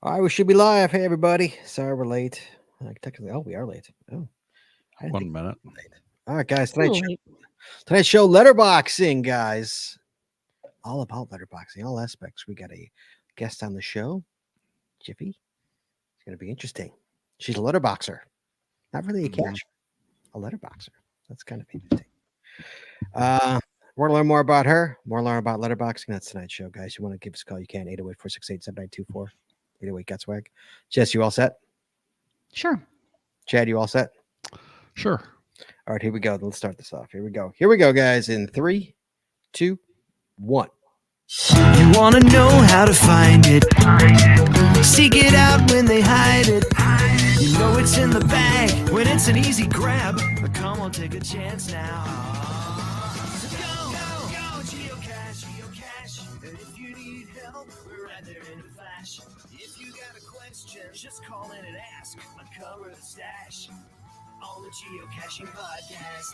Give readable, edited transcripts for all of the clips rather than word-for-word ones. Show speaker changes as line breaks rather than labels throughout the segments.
All right, we should be live. Hey, everybody. Sorry we're late. Technically, we are late. Oh, I didn't think
1 minute.
we were late. All right, guys.
A little late.
Tonight's show, letterboxing, guys. All about letterboxing, all aspects. We got a guest on the show, Jiffy. It's going to be interesting. She's a letterboxer, not really a
Mhm.
catcher, a letterboxer. That's kind of interesting. Want to learn more about her? More learn about letterboxing? That's tonight's show, guys. You want to give us a call? You can 808-468-7924. 808 got swag. Jess, you all set?
Sure.
Chad, you all set?
Sure.
All right, here we go. Let's start this off. Here we go. Here we go, guys. In 3, 2, 1.
You wanna know how to find it. Seek it out when they hide it. You know it's in the bag when it's an easy grab. But come on, take a chance now. Go, geocache, geocache. And if you need help, we're right there in a flash. If you got a question, just call in and ask. Uncover the stash on the Geocaching Podcast.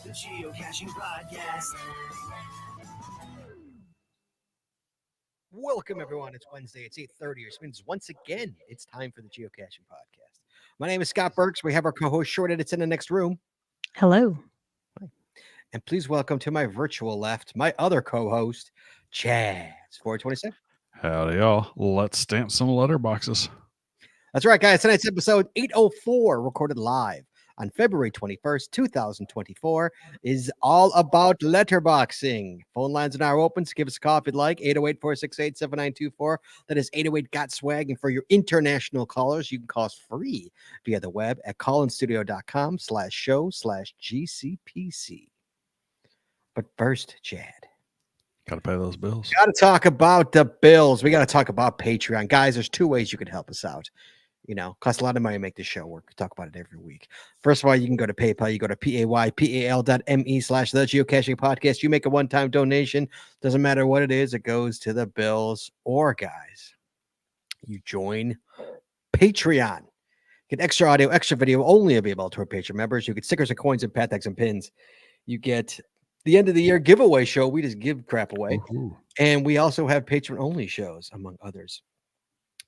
The Geocaching Podcast.
Welcome, everyone. It's Wednesday. It's 8:30, which means once again, it's time for the Geocaching Podcast. My name is Scott Burks. We have our co-host Short Edits in the next room.
Hello.
And please welcome to my virtual left, my other co-host, Chaz 427.
Howdy, y'all. Let's stamp some letterboxes.
That's right, guys. Tonight's episode 804, recorded live on February 21st, 2024, is all about letterboxing. Phone lines are now open, so give us a call if you'd like. 808-468-7924. That is 808-GOT-SWAG. And for your international callers, you can call us free via the web at callinstudio.com/show/GCPC. But first, Chad,
Got to pay those bills.
got to talk about the bills. We got to talk about Patreon. Guys, there's two ways you can help us out. You know, costs a lot of money to make this show work. We talk about it every week. First of all, you can go to PayPal. You go to paypal.me/the Geocaching Podcast. You make a one-time donation. Doesn't matter what it is. It goes to the bills. Or, guys, you join Patreon. Get extra audio, extra video only available to our Patreon members. You get stickers and coins and pat tags and pins. You get the end of the year giveaway show. We just give crap away.
Ooh.
And we also have patron-only shows, among others.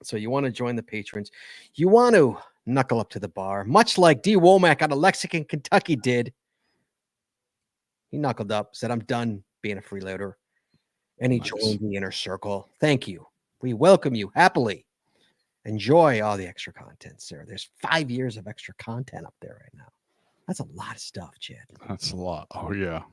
So you want to join the patrons. You want to knuckle up to the bar, much like D. Womack out of Lexington, Kentucky did. He knuckled up, said, I'm done being a freeloader. And he
Nice.
joined the inner circle. Thank you. We welcome you happily. Enjoy all the extra content, sir. There's 5 years of extra content up there right now. That's a lot of stuff, Chad.
That's a lot. Oh, yeah.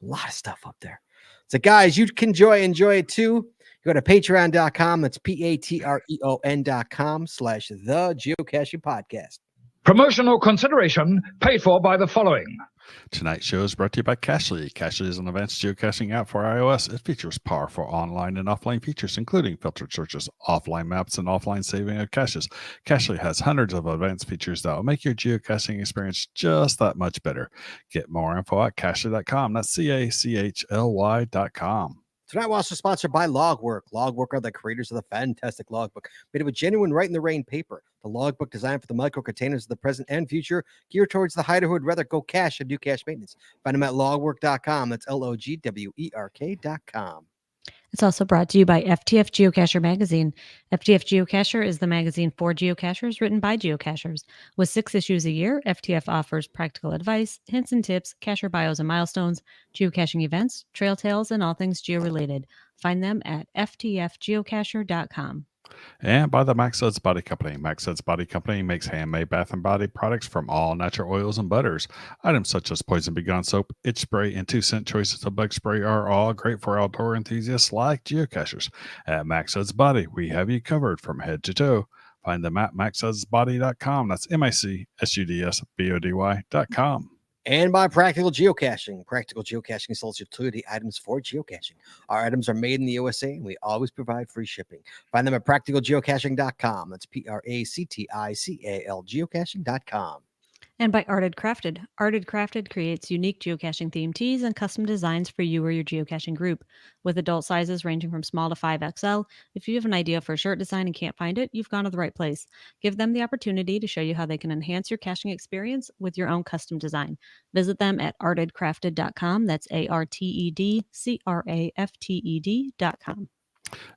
A lot of stuff up there. So, guys, you can enjoy it too. Go to patreon.com. That's patreon.com/the Geocaching Podcast.
Promotional consideration paid for by the following.
Tonight's show is brought to you by Cachly. Cachly is an advanced geocaching app for iOS. It features powerful online and offline features, including filtered searches, offline maps, and offline saving of caches. Cachly has hundreds of advanced features that will make your geocaching experience just that much better. Get more info at cachly.com. That's CACHLY.com.
Tonight, we're also sponsored by Logwork. Logwork are the creators of the fantastic logbook, made with genuine Write in the Rain paper. The logbook designed for the micro containers of the present and future, geared towards the hider who would rather go cache and do cache maintenance. Find them at logwork.com. That's LOGWERK.com.
It's also brought to you by FTF Geocacher Magazine. FTF Geocacher is the magazine for geocachers written by geocachers. With 6 issues a year, FTF offers practical advice, hints and tips, cacher bios and milestones, geocaching events, trail tales, and all things geo-related. Find them at ftfgeocacher.com.
And by the Max Suds Body Company. Max Suds Body Company makes handmade bath and body products from all natural oils and butters. Items such as Poison Bee Gone soap, itch spray, and 2-cent choices of bug spray are all great for outdoor enthusiasts like geocachers. At Max Suds Body, we have you covered from head to toe. Find them at maxsudsbody.com. That's MACSUDSBODY.com.
And by Practical Geocaching. Practical Geocaching sells utility items for geocaching. Our items are made in the USA, and we always provide free shipping. Find them at practicalgeocaching.com. That's PRACTICAL geocaching.com.
And by Arted Crafted. Arted Crafted creates unique geocaching themed tees and custom designs for you or your geocaching group. With adult sizes ranging from small to 5XL, if you have an idea for a shirt design and can't find it, you've gone to the right place. Give them the opportunity to show you how they can enhance your caching experience with your own custom design. Visit them at artedcrafted.com. That's ARTEDCRAFTED.com.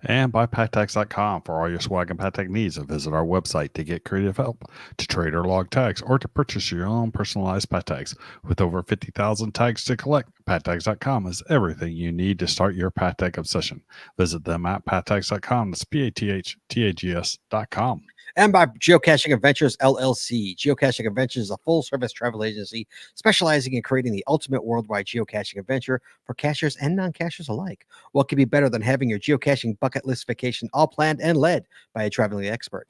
And by PatTags.com for all your swag and PatTag needs, and visit our website to get creative help, to trade or log tags, or to purchase your own personalized Pat Tags. With over 50,000 tags to collect, PatTags.com is everything you need to start your Pat Tag obsession. Visit them at PatTags.com. That's PATHTAGS.com.
And by Geocaching Adventures LLC. Geocaching Adventures is a full-service travel agency specializing in creating the ultimate worldwide geocaching adventure for cachers and non-cachers alike. What could be better than having your geocaching bucket list vacation all planned and led by a traveling expert?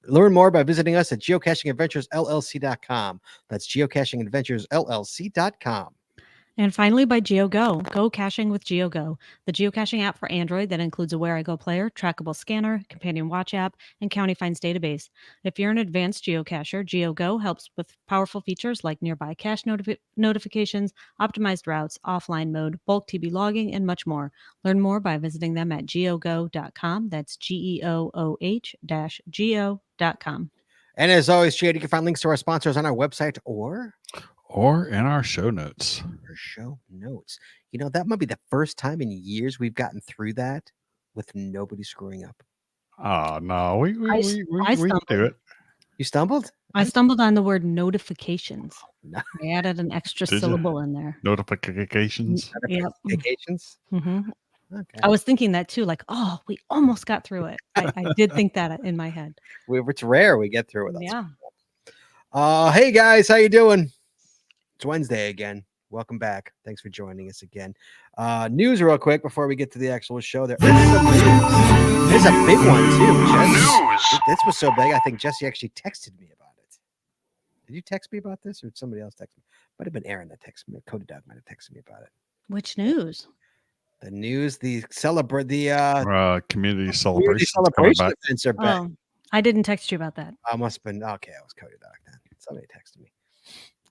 Learn more by visiting us at geocachingadventuresllc.com. That's geocachingadventuresllc.com.
And finally, by GeoGo. Go caching with GeoGo, the geocaching app for Android that includes a Where I Go player, trackable scanner, companion watch app, and county finds database. If you're an advanced geocacher, GeoGo helps with powerful features like nearby cache notifications, optimized routes, offline mode, bulk TB logging, and much more. Learn more by visiting them at geogo.com. That's GEOOH-geo.com.
And as always, Jade, you can find links to our sponsors on our website or
in our show notes.
You know, that might be the first time in years we've gotten through that with nobody screwing up.
Oh, no. We
I
do it.
You stumbled?
I stumbled on the word notifications.
No.
I added an extra
Did ya?
syllable in there.
Notifications.
Yep.
Vacations?
hmm
Okay.
I was thinking that too, like, oh, we almost got through it. I did think that in my head.
It's rare we get through it.
Yeah.
Hey guys, how you doing? It's Wednesday again. Welcome back. Thanks for joining us again. News real quick before we get to the actual show. There is some news. There's a big one too, Jesse. This was so big, I think Jesse actually texted me about it. Did you text me about this, or did somebody else text me? Might have been Aaron that texted me. Cody Doug might have texted me about it.
Which news?
The news, the
community celebration.
events are back.
Oh, I didn't text you about that.
I must have been okay. I was Cody Doug then. Somebody texted me.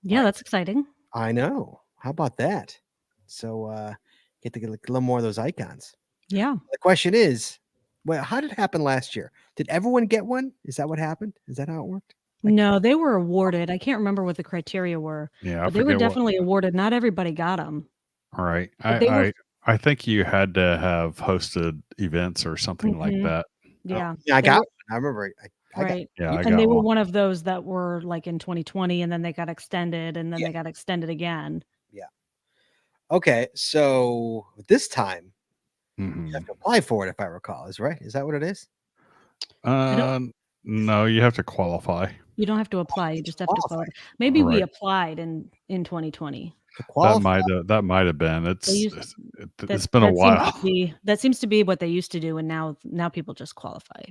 Yeah, that's exciting.
I know. How about that? So get to get a little more of those icons.
Yeah.
The question is, well, how did it happen last year? Did everyone get one? Is that what happened? Is that how it worked?
No, they were awarded. I can't remember what the criteria were.
Yeah,
but they were definitely awarded. Not everybody got them.
All right.
I
I think you had to have hosted events or something like that.
Yeah.
Yeah, I got one. I remember.
Right.
And
they were one of those that were like in 2020, and then they got extended, and then they got extended again.
Yeah. Okay. So this time you have to apply for it, if I recall. Is that what it is?
No, you have to qualify.
You don't have to apply. You just have to qualify. Maybe we applied in 2020.
That might have been. It's been a while.
That seems to be what they used to do, and now people just qualify.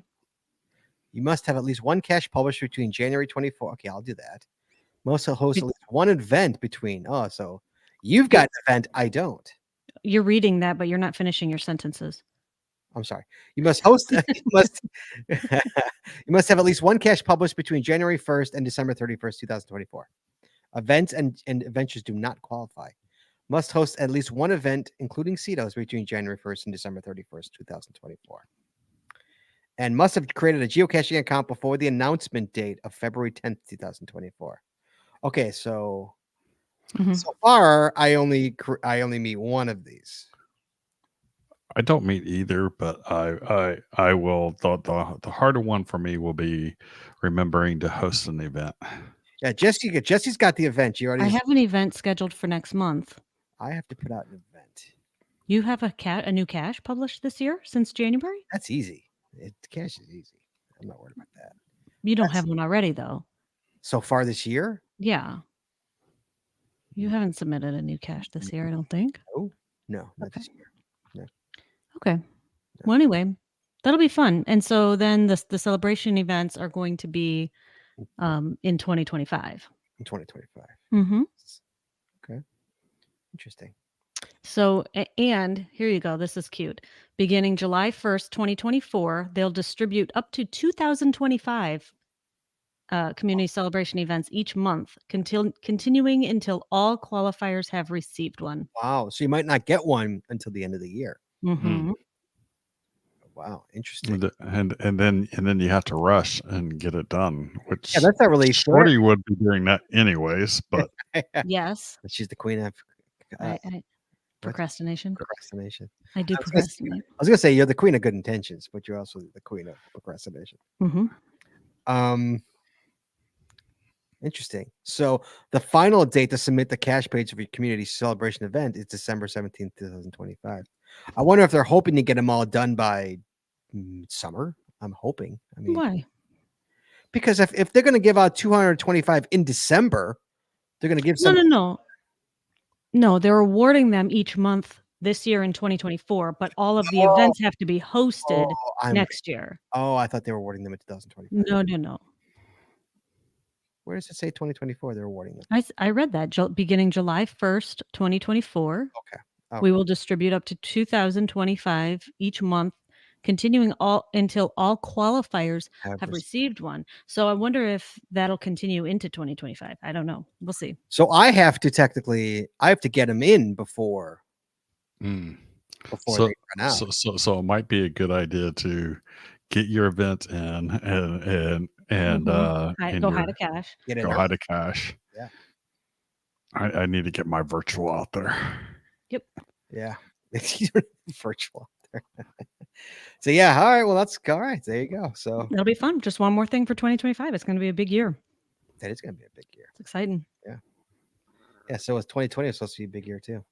You must have at least one cache published between January 24. Okay, I'll do that. Must host at least one event between. Oh, so you've got an event. I don't.
You're reading that, but you're not finishing your sentences.
I'm sorry. You must host. you must have at least one cache published between January 1st and December 31st, 2024. Events and adventures do not qualify. Must host at least one event, including CETOs, between January 1st and December 31st, 2024. And must have created a geocaching account before the announcement date of February 10th, 2024. Okay, so so far I only meet one of these.
I don't meet either, but I will. The harder one for me will be remembering to host an event.
Yeah, Jesse's got the event.
I have an event scheduled for next month.
I have to put out an event.
You have a new cache published this year since January?
That's easy. Cache is easy. I'm not worried about that.
You don't have one already, though.
So far this year?
Yeah. You haven't submitted a new cache this year, I don't think.
No, not this year. No.
Okay. Well, anyway, that'll be fun. And so then the celebration events are going to be in 2025.
In 2025.
Mm-hmm.
Okay. Interesting.
So, and here you go. This is cute. Beginning July 1st, 2024, they'll distribute up to 2025 community celebration events each month, continuing until all qualifiers have received one.
Wow. So you might not get one until the end of the year.
Mm-hmm.
Wow. Interesting.
And then you have to rush and get it done, which
that's not really
Shorty would be doing that anyways, but
yes.
She's the queen of
Procrastination.
Procrastination.
I do
I was gonna say-
procrastinate.
I was gonna say you're the queen of good intentions, but you're also the queen of procrastination.
Mm-hmm.
Interesting. So the final date to submit the cash page of your community celebration event is December 17th, 2025. I wonder if they're hoping to get them all done by summer. I'm hoping. I mean,
Why?
because if they're going to give out 225 in December, they're going to give some.
No, they're awarding them each month this year in 2024, but all of the events have to be hosted next year.
Oh, I thought they were awarding them in 2025.
No.
Where does it say 2024? They're awarding them.
I read that beginning July 1st, 2024.
Okay.
We will distribute up to 2,025 each month, continuing until all qualifiers have received one. So I wonder if that'll continue into 2025. I don't know. We'll see.
So I have to get them in before they run out.
So it might be a good idea to get your event in and
go hide a cash.
Go hide a cash.
Yeah.
I need to get my virtual out there.
Yep.
Yeah. Virtual. So yeah, all right. Well, that's all right. There you go. So
that'll be fun. Just one more thing for 2025. It's going to be a big year.
That is going to be a big year.
It's exciting.
Yeah. Yeah. So it's 2020 is supposed to be a big year too.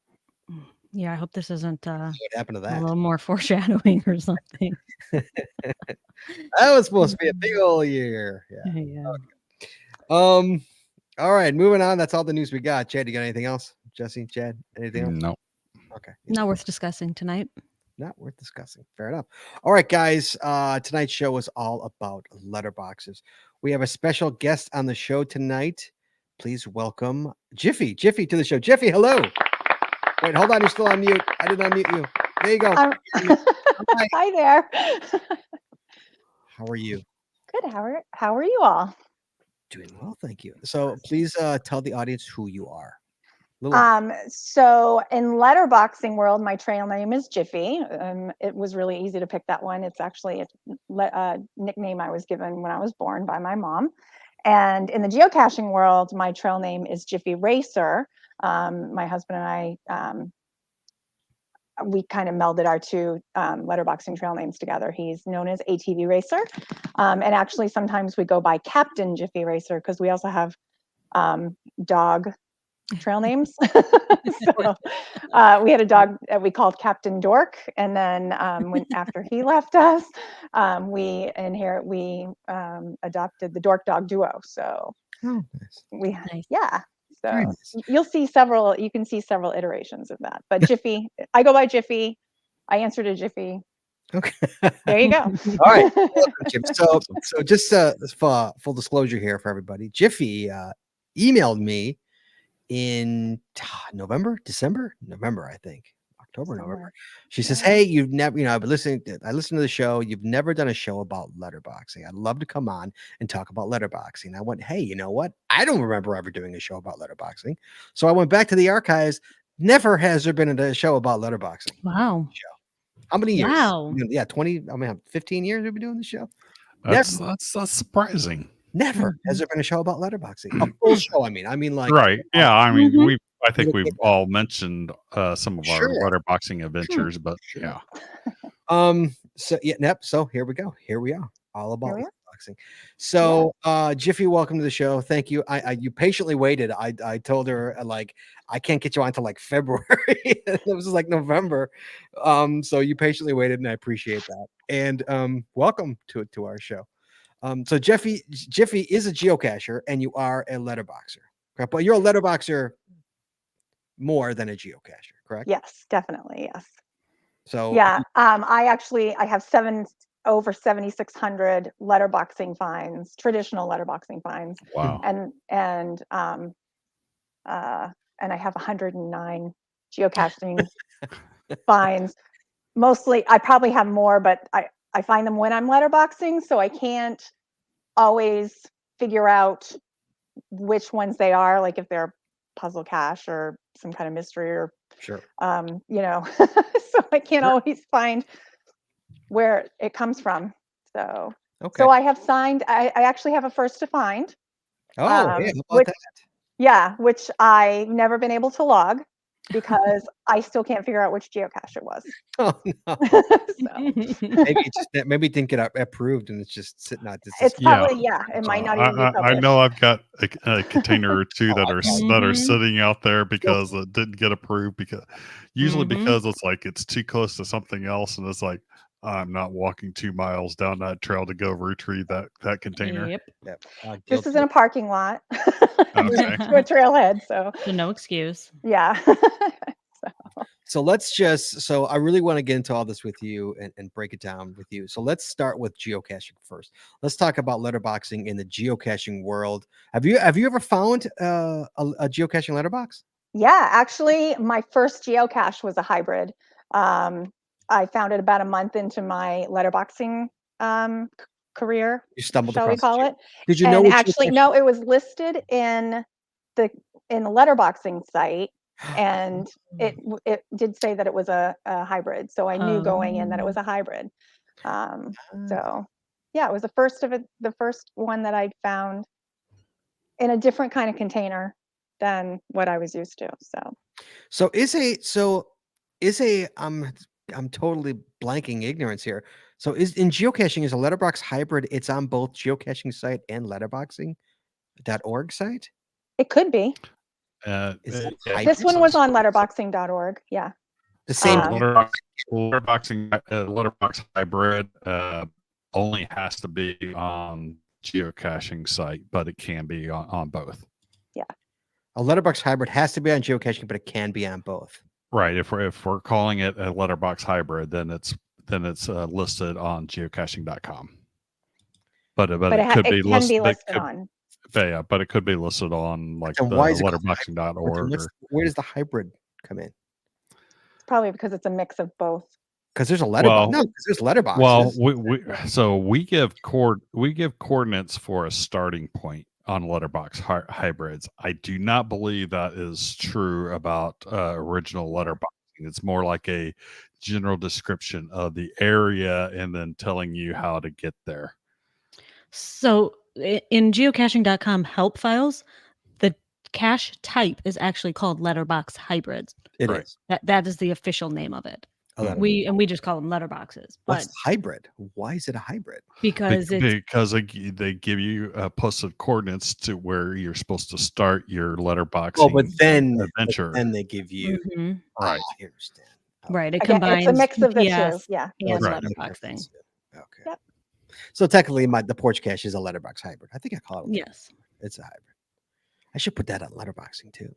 Yeah, I hope this isn't
what happened to that?
A little more foreshadowing or something.
That was supposed to be a big old year. Yeah. Okay. All right, moving on. That's all the news we got. Chad, you got anything else? Jesse, Chad, anything else?
No.
Okay.
Not worth discussing tonight.
Not worth discussing. Fair enough. All right, guys. Tonight's show is all about letterboxes. We have a special guest on the show tonight. Please welcome Jiffy. Jiffy to the show. Jiffy, hello. Wait, hold on. You're still on mute. I didn't unmute you. There you go.
Hi there.
How are you?
Good. How are you all?
Doing well, thank you. So please tell the audience who you are.
So in letterboxing world, my trail name is Jiffy. It was really easy to pick that one. It's actually a nickname I was given when I was born by my mom. And in the geocaching world, my trail name is Jiffy Racer. My husband and I, we kind of melded our two letterboxing trail names together. He's known as ATV Racer. And actually sometimes we go by Captain Jiffy Racer because we also have dog trail names. So, we had a dog that we called Captain Dork, and then after he left us, we adopted the Dork Dog duo. So So
nice.
You can see several iterations of that. But Jiffy, I go by Jiffy. I answer to Jiffy.
Okay.
There you go.
All right. So just for full disclosure here for everybody, Jiffy emailed me in November, I think. November. She says, "Hey, you've never, I've been listening to the show. You've never done a show about letterboxing. I'd love to come on and talk about letterboxing." I went, "Hey, you know what? I don't remember ever doing a show about letterboxing." So I went back to the archives. Never has there been a show about letterboxing.
Wow.
How many years?
Wow.
Yeah, 20. 15 years we've been doing the show.
That's surprising.
Never has there been a show about letterboxing. A full show. I mean, like
right. Yeah. I mean,
Mhm.
I think we've all mentioned some of our letterboxing adventures, but yeah.
So here we go. Here we are. All about letterboxing. So Jiffy, welcome to the show. Thank you. You patiently waited. I told her I can't get you on until February. It was November. So you patiently waited, and I appreciate that. And welcome to our show. So Jiffy is a geocacher, and you are a letterboxer, correct? But you're a letterboxer more than a geocacher, correct?
Yes, definitely. Yes.
So
I have over 7,600 letterboxing finds, traditional letterboxing finds.
Wow.
And I have 109 geocaching finds. Mostly, I probably have more, but I find them when I'm letterboxing, so I can't always figure out which ones they are, like if they're puzzle cache or some kind of mystery or
sure.
So I can't always find where it comes from. So
okay.
So I have signed. I actually have a first to find.
Oh, yeah, how about that?
Yeah, which I've never been able to log. because I still can't figure out which geocache it was.
Oh no.
So
Maybe it didn't get approved and it's just sitting out.
it's
Yeah.
probably it might not even be
I
published.
know I've got a container or two that are
Mhm.
sitting out there because it didn't get approved, because usually
Mhm.
because it's like it's too close to something else, and it's like I'm not walking 2 miles down that trail to go retrieve that container.
Yep.
Yep.
This is in a parking lot
Okay.
to a trailhead, so
So no excuse.
yeah.
So let's just, so I really want to get into all this with you and break it down with you. So let's start with geocaching first. Let's talk about letterboxing in the geocaching world. Have you ever found a geocaching letterbox?
Yeah, actually, my first geocache was a hybrid. I found it about a month into my letterboxing career,
You stumbled
shall we
across
call it?
Did you know
And
what
actually,
geocaching-
no, it was listed in the letterboxing site, and it did say that it was a hybrid. So I knew going in that it was a hybrid. So yeah, it was the first one that I'd found in a different kind of container than what I was used to.
So I'm totally blanking ignorance here. So is in geocaching is a letterbox hybrid? It's on both geocaching site and letterboxing.org site.
It could be.
Is it
Yeah,
hybrid?
This one was on letterboxing.org. Yeah.
The same.
letterbox hybrid only has to be on geocaching site, but it can be on both.
A letterbox hybrid has to be on geocaching, but it can be on both.
Right. If we're calling it a letterbox hybrid, then it's listed on geocaching.com. But it could be listed
on.
Yeah, but it could be listed on like
So
the
why is it called
letterboxing.org.
Where does the hybrid come in?
It's probably because it's a mix of both.
Because there's a letterbox. No, because there's letterboxes.
Well, we give coordinates for a starting point on letterbox hybrids. I do not believe that is true about original letterboxing. It's more like a general description of the area and then telling you how to get there.
So in geocaching.com help files, the cache type is actually called letterbox hybrids.
It
Right.
is.
That is the official name of it. We just call them letterboxes.
What's
But
hybrid? Why is it a hybrid?
because
they give you posted coordinates to where you're supposed to start your letterboxing adventure.
Then they give you
Mhm.
Right.
I understand.
Right. It
Again,
combines
it's a mix of the two.
GPS
Yeah.
and
Right.
letterboxing.
Okay.
Yep.
So technically, the porch cache is a letterbox hybrid. I think I call it.
Yes.
It's a hybrid. I should put that on letterboxing too.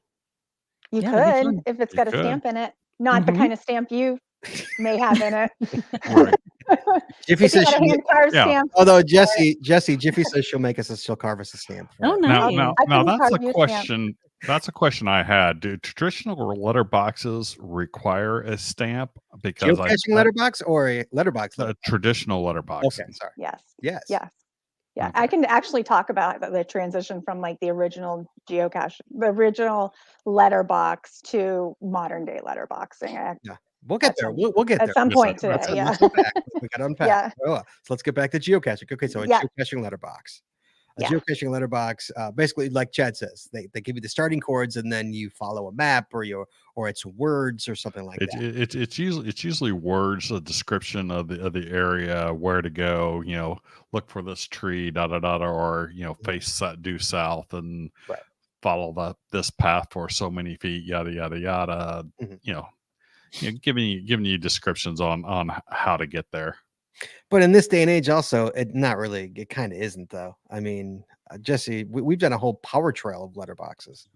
You
Yeah, that'd be
could
fun.
if it's
You
got a
could.
stamp in it. Not the
Mhm.
kind of stamp you may have in it.
Right.
Jiffy
If you
says
got a hand carved
Yeah.
stamp.
although Jiffy says she'll carve us a stamp. for
Oh,
it.
nice.
Now
I can
that's
carve
a
you a stamp.
question. That's a question I had. Do traditional letterboxes require a stamp? Because
Geocaching letterbox or a letterbox?
a traditional letterbox.
Okay, sorry.
Yes.
Yes.
Yes. Yeah.
Okay.
I can actually talk about the transition from like the original geocache, the original letterbox to modern day letterboxing.
We'll get
At
there.
some-
We'll get
At
there.
some
Yes,
point
that's-
today. Yeah.
Let's go back. We got to unpack.
Yeah.
Oh, so let's get back to geocaching. Okay, so a
Yeah.
geocaching letterbox. A
Yeah.
geocaching letterbox, basically, like Chad says, they give you the starting chords, and then you follow a map, or it's words or something like that.
It's usually words, a description of the area, where to go. Look for this tree, or face due south and
Right.
follow this path for so many feet, yada yada yada.
Mhm.
Giving you descriptions on how to get there.
But in this day and age, also, it kind of isn't, though. I mean, Jesse, we've done a whole power trail of letterboxes.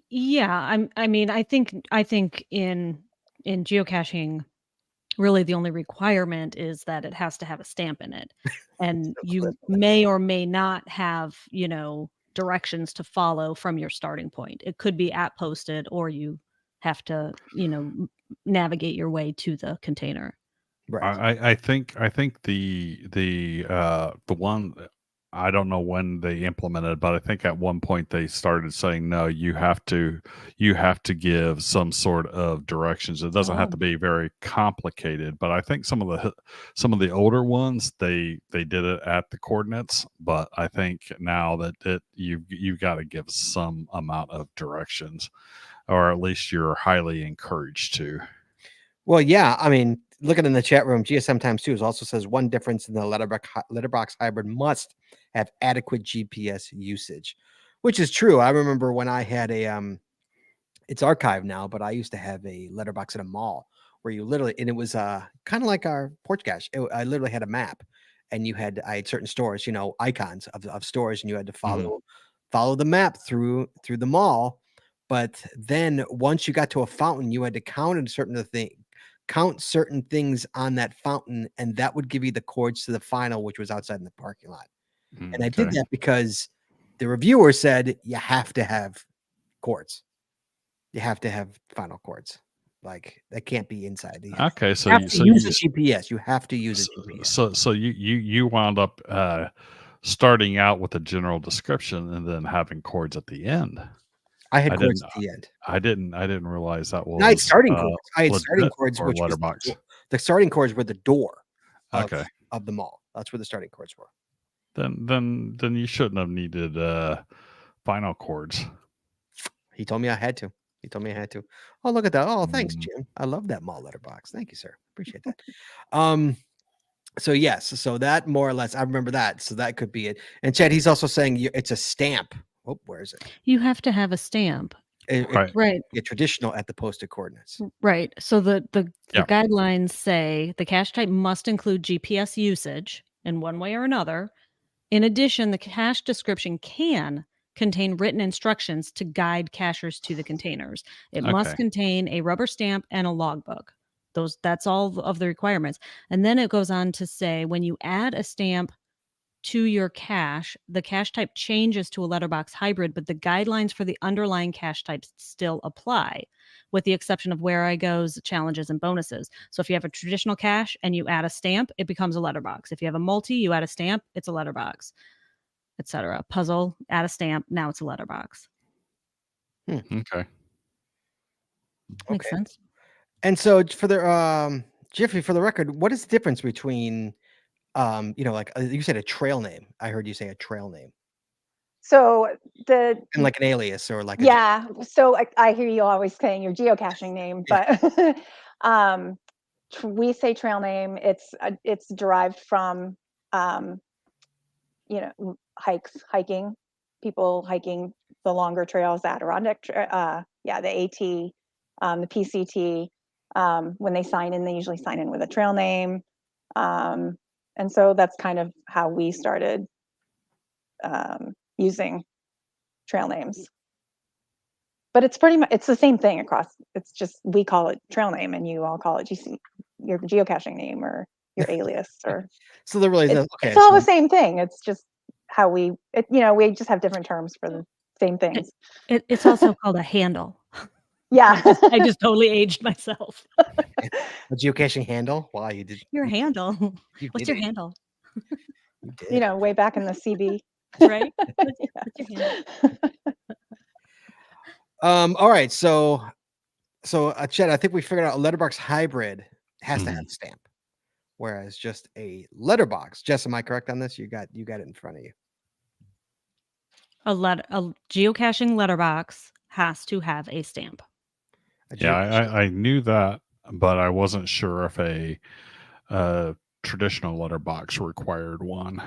Yeah, I think in geocaching, really the only requirement is that it has to have a stamp in it, and you may or may not have directions to follow from your starting point. It could be app posted, or you have to navigate your way to the container.
Right.
I think the one I don't know when they implemented, but I think at one point they started saying, no, you have to give some sort of directions. It doesn't have to be very complicated, but I think some of the older ones they did it at the coordinates, but I think now that you've got to give some amount of directions, or at least you're highly encouraged to.
Well, yeah. I mean, looking in the chat room, GSM times 2 also says one difference in the letterbox hybrid must have adequate GPS usage, which is true. I remember when I had it's archived now, but I used to have a letterbox at a mall where you literally, and it was kind of like our porch cache. I literally had a map, and I had certain stores, icons of stores, and you had to follow the map through the mall. But then once you got to a fountain, you had to count certain things on that fountain, and that would give you the coords to the final, which was outside in the parking lot. And I did that because the reviewer said you have to have coords. You have to have final coords. Like that can't be inside.
Okay, so
you have to use a GPS. You have to use a GPS.
So you wound up starting out with a general description and then having coords at the end.
I had coords at the end.
I didn't realize that was.
I had starting coords. I had starting coords,
or
which
letterbox.
The starting coords were the door of the mall. That's where the starting coords were.
Then you shouldn't have needed final coords.
He told me I had to. Oh, look at that. Oh, thanks, Jim. I love that mall letterbox. Thank you, sir. Appreciate that. So yes, so that more or less, I remember that. So that could be it. And Chad, he's also saying it's a stamp. Oh, where is it?
You have to have a stamp.
Right. Traditional at the posted coordinates.
Right. So the guidelines say the cache type must include GPS usage in one way or another. In addition, the cache description can contain written instructions to guide cachers to the containers. It must contain a rubber stamp and a logbook. That's all of the requirements. And then it goes on to say when you add a stamp to your cache, the cache type changes to a letterbox hybrid, but the guidelines for the underlying cache types still apply, with the exception of where I goes, challenges, and bonuses. So if you have a traditional cache and you add a stamp, it becomes a letterbox. If you have a multi, you add a stamp, it's a letterbox, etc. Puzzle, add a stamp, now it's a letterbox.
Okay.
Makes sense.
And so for the Jiffy, for the record, what is the difference between like you said a trail name? I heard you say a trail name.
So
and like an alias or like
so I hear you always saying your geocaching name, but we say trail name. It's derived from hiking, people hiking the longer trails, the Adirondack, the AT, the PCT. When they sign in, they usually sign in with a trail name. And so that's kind of how we started using trail names. But it's pretty much, it's the same thing across. It's just, we call it trail name and you all call it your geocaching name or your alias or.
So there really is
it's all the same thing. It's just how we just have different terms for the same things.
It's also called a handle.
Yeah.
I just totally aged myself.
A geocaching handle? Wow, you did.
Your handle. What's your handle?
You did. Way back in the CB.
Right? What's your handle?
All right. So Chet, I think we figured out a letterbox hybrid has to have a stamp, whereas just a letterbox. Jess, am I correct on this? You got it in front of you.
A geocaching letterbox has to have a stamp.
Yeah, I knew that, but I wasn't sure if a traditional letterbox required one.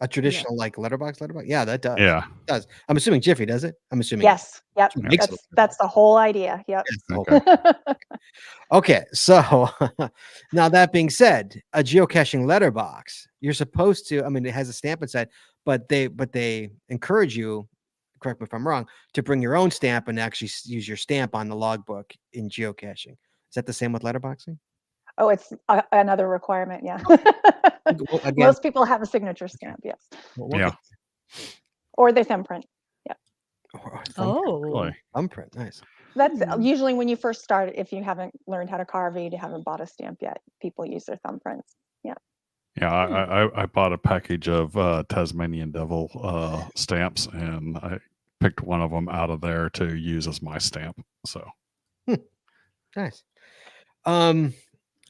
A traditional like letterbox? Yeah, that does.
Yeah.
It does. I'm assuming Jiffy does it. I'm assuming.
Yes. Yep. That's the whole idea. Yep.
Okay. So now that being said, a geocaching letterbox, you're supposed to, it has a stamp inside, but they encourage you, correct me if I'm wrong, to bring your own stamp and actually use your stamp on the logbook in geocaching. Is that the same with letterboxing?
Oh, it's another requirement. Yeah. Again, most people have a signature stamp. Yes.
Yeah.
Or their thumbprint. Yeah.
Thumbprint. Nice.
That's usually when you first start. If you haven't learned how to carve, or you haven't bought a stamp yet, people use their thumbprints. Yeah.
Yeah, I bought a package of Tasmanian Devil stamps, and I picked one of them out of there to use as my stamp. So
Nice.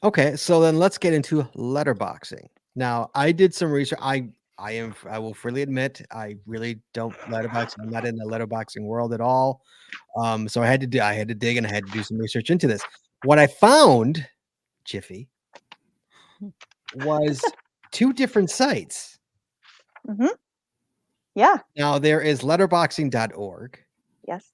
Okay, so then let's get into letterboxing. Now, I did some research. I will freely admit I really don't letterbox. I'm not in the letterboxing world at all. So I had to dig and I had to do some research into this. What I found, Jiffy, was two different sites.
Hmm. Yeah.
Now there is letterboxing.org
Yes.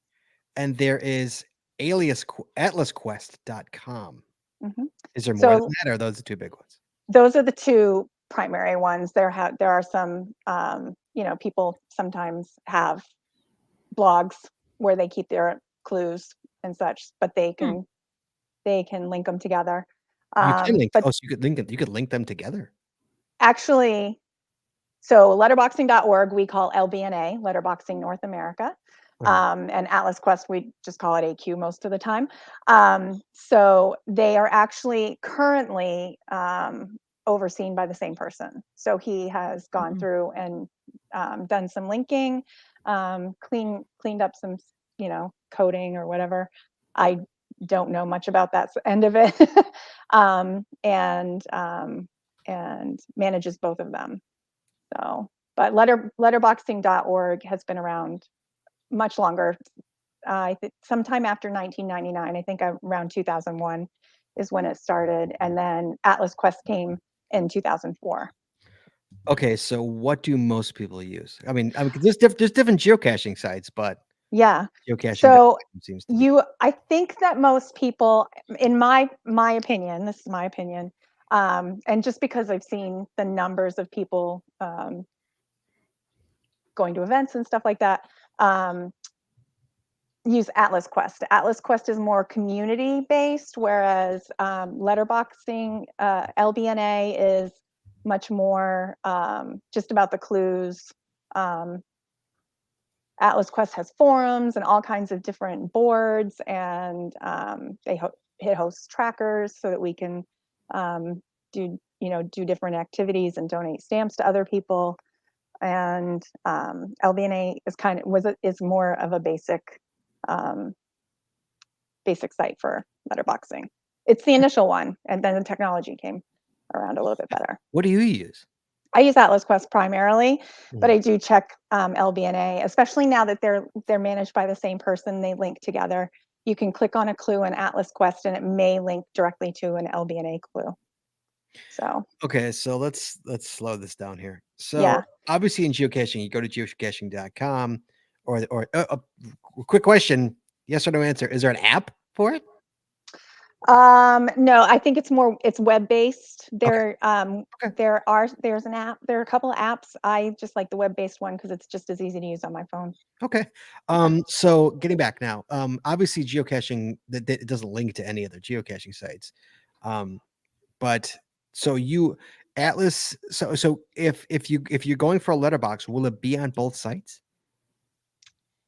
and there is atlasquest.com.
Hmm.
Is there more
So
than that, or are those the two big ones?
those are the two primary ones. There are some, people sometimes have blogs where they keep their clues and such, but they can link them together.
You can link.
But
Oh, so you could link them. You could link them together.
actually, so letterboxing.org we call LBNA, Letterboxing North America. And Atlas Quest, we just call it AQ most of the time. So they are actually currently overseen by the same person. So he has gone through and done some linking, cleaned up some, coding or whatever. I don't know much about that end of it, and manages both of them. So, but letterboxing.org has been around much longer. I think sometime after 1999, I think around 2001 is when it started. And then Atlas Quest came in 2004.
Okay, so what do most people use? I mean, there's different geocaching sites, but
Yeah.
geocaching
So
seems to be.
I think that most people, in my opinion, this is my opinion, and just because I've seen the numbers of people going to events and stuff like that, use Atlas Quest. Atlas Quest is more community based, whereas letterboxing, LBNA, is much more just about the clues. Atlas Quest has forums and all kinds of different boards, and they host trackers so that we can do different activities and donate stamps to other people. And LBNA is more of a basic site for letterboxing. It's the initial one, and then the technology came around a little bit better.
What do you use?
I use Atlas Quest primarily, but I do check LBNA, especially now that they're managed by the same person. They link together. You can click on a clue in Atlas Quest, and it may link directly to an LBNA clue. So
Okay, so let's slow this down here. So
yeah.
obviously in geocaching, you go to geocaching.com or quick question, yes or no answer. Is there an app for it?
No, I think it's web-based.
Okay.
There's an app. There are a couple of apps. I just like the web-based one because it's just as easy to use on my phone.
Okay. So getting back now, obviously geocaching that it doesn't link to any other geocaching sites. But so Atlas, so if you're going for a letterbox, will it be on both sites?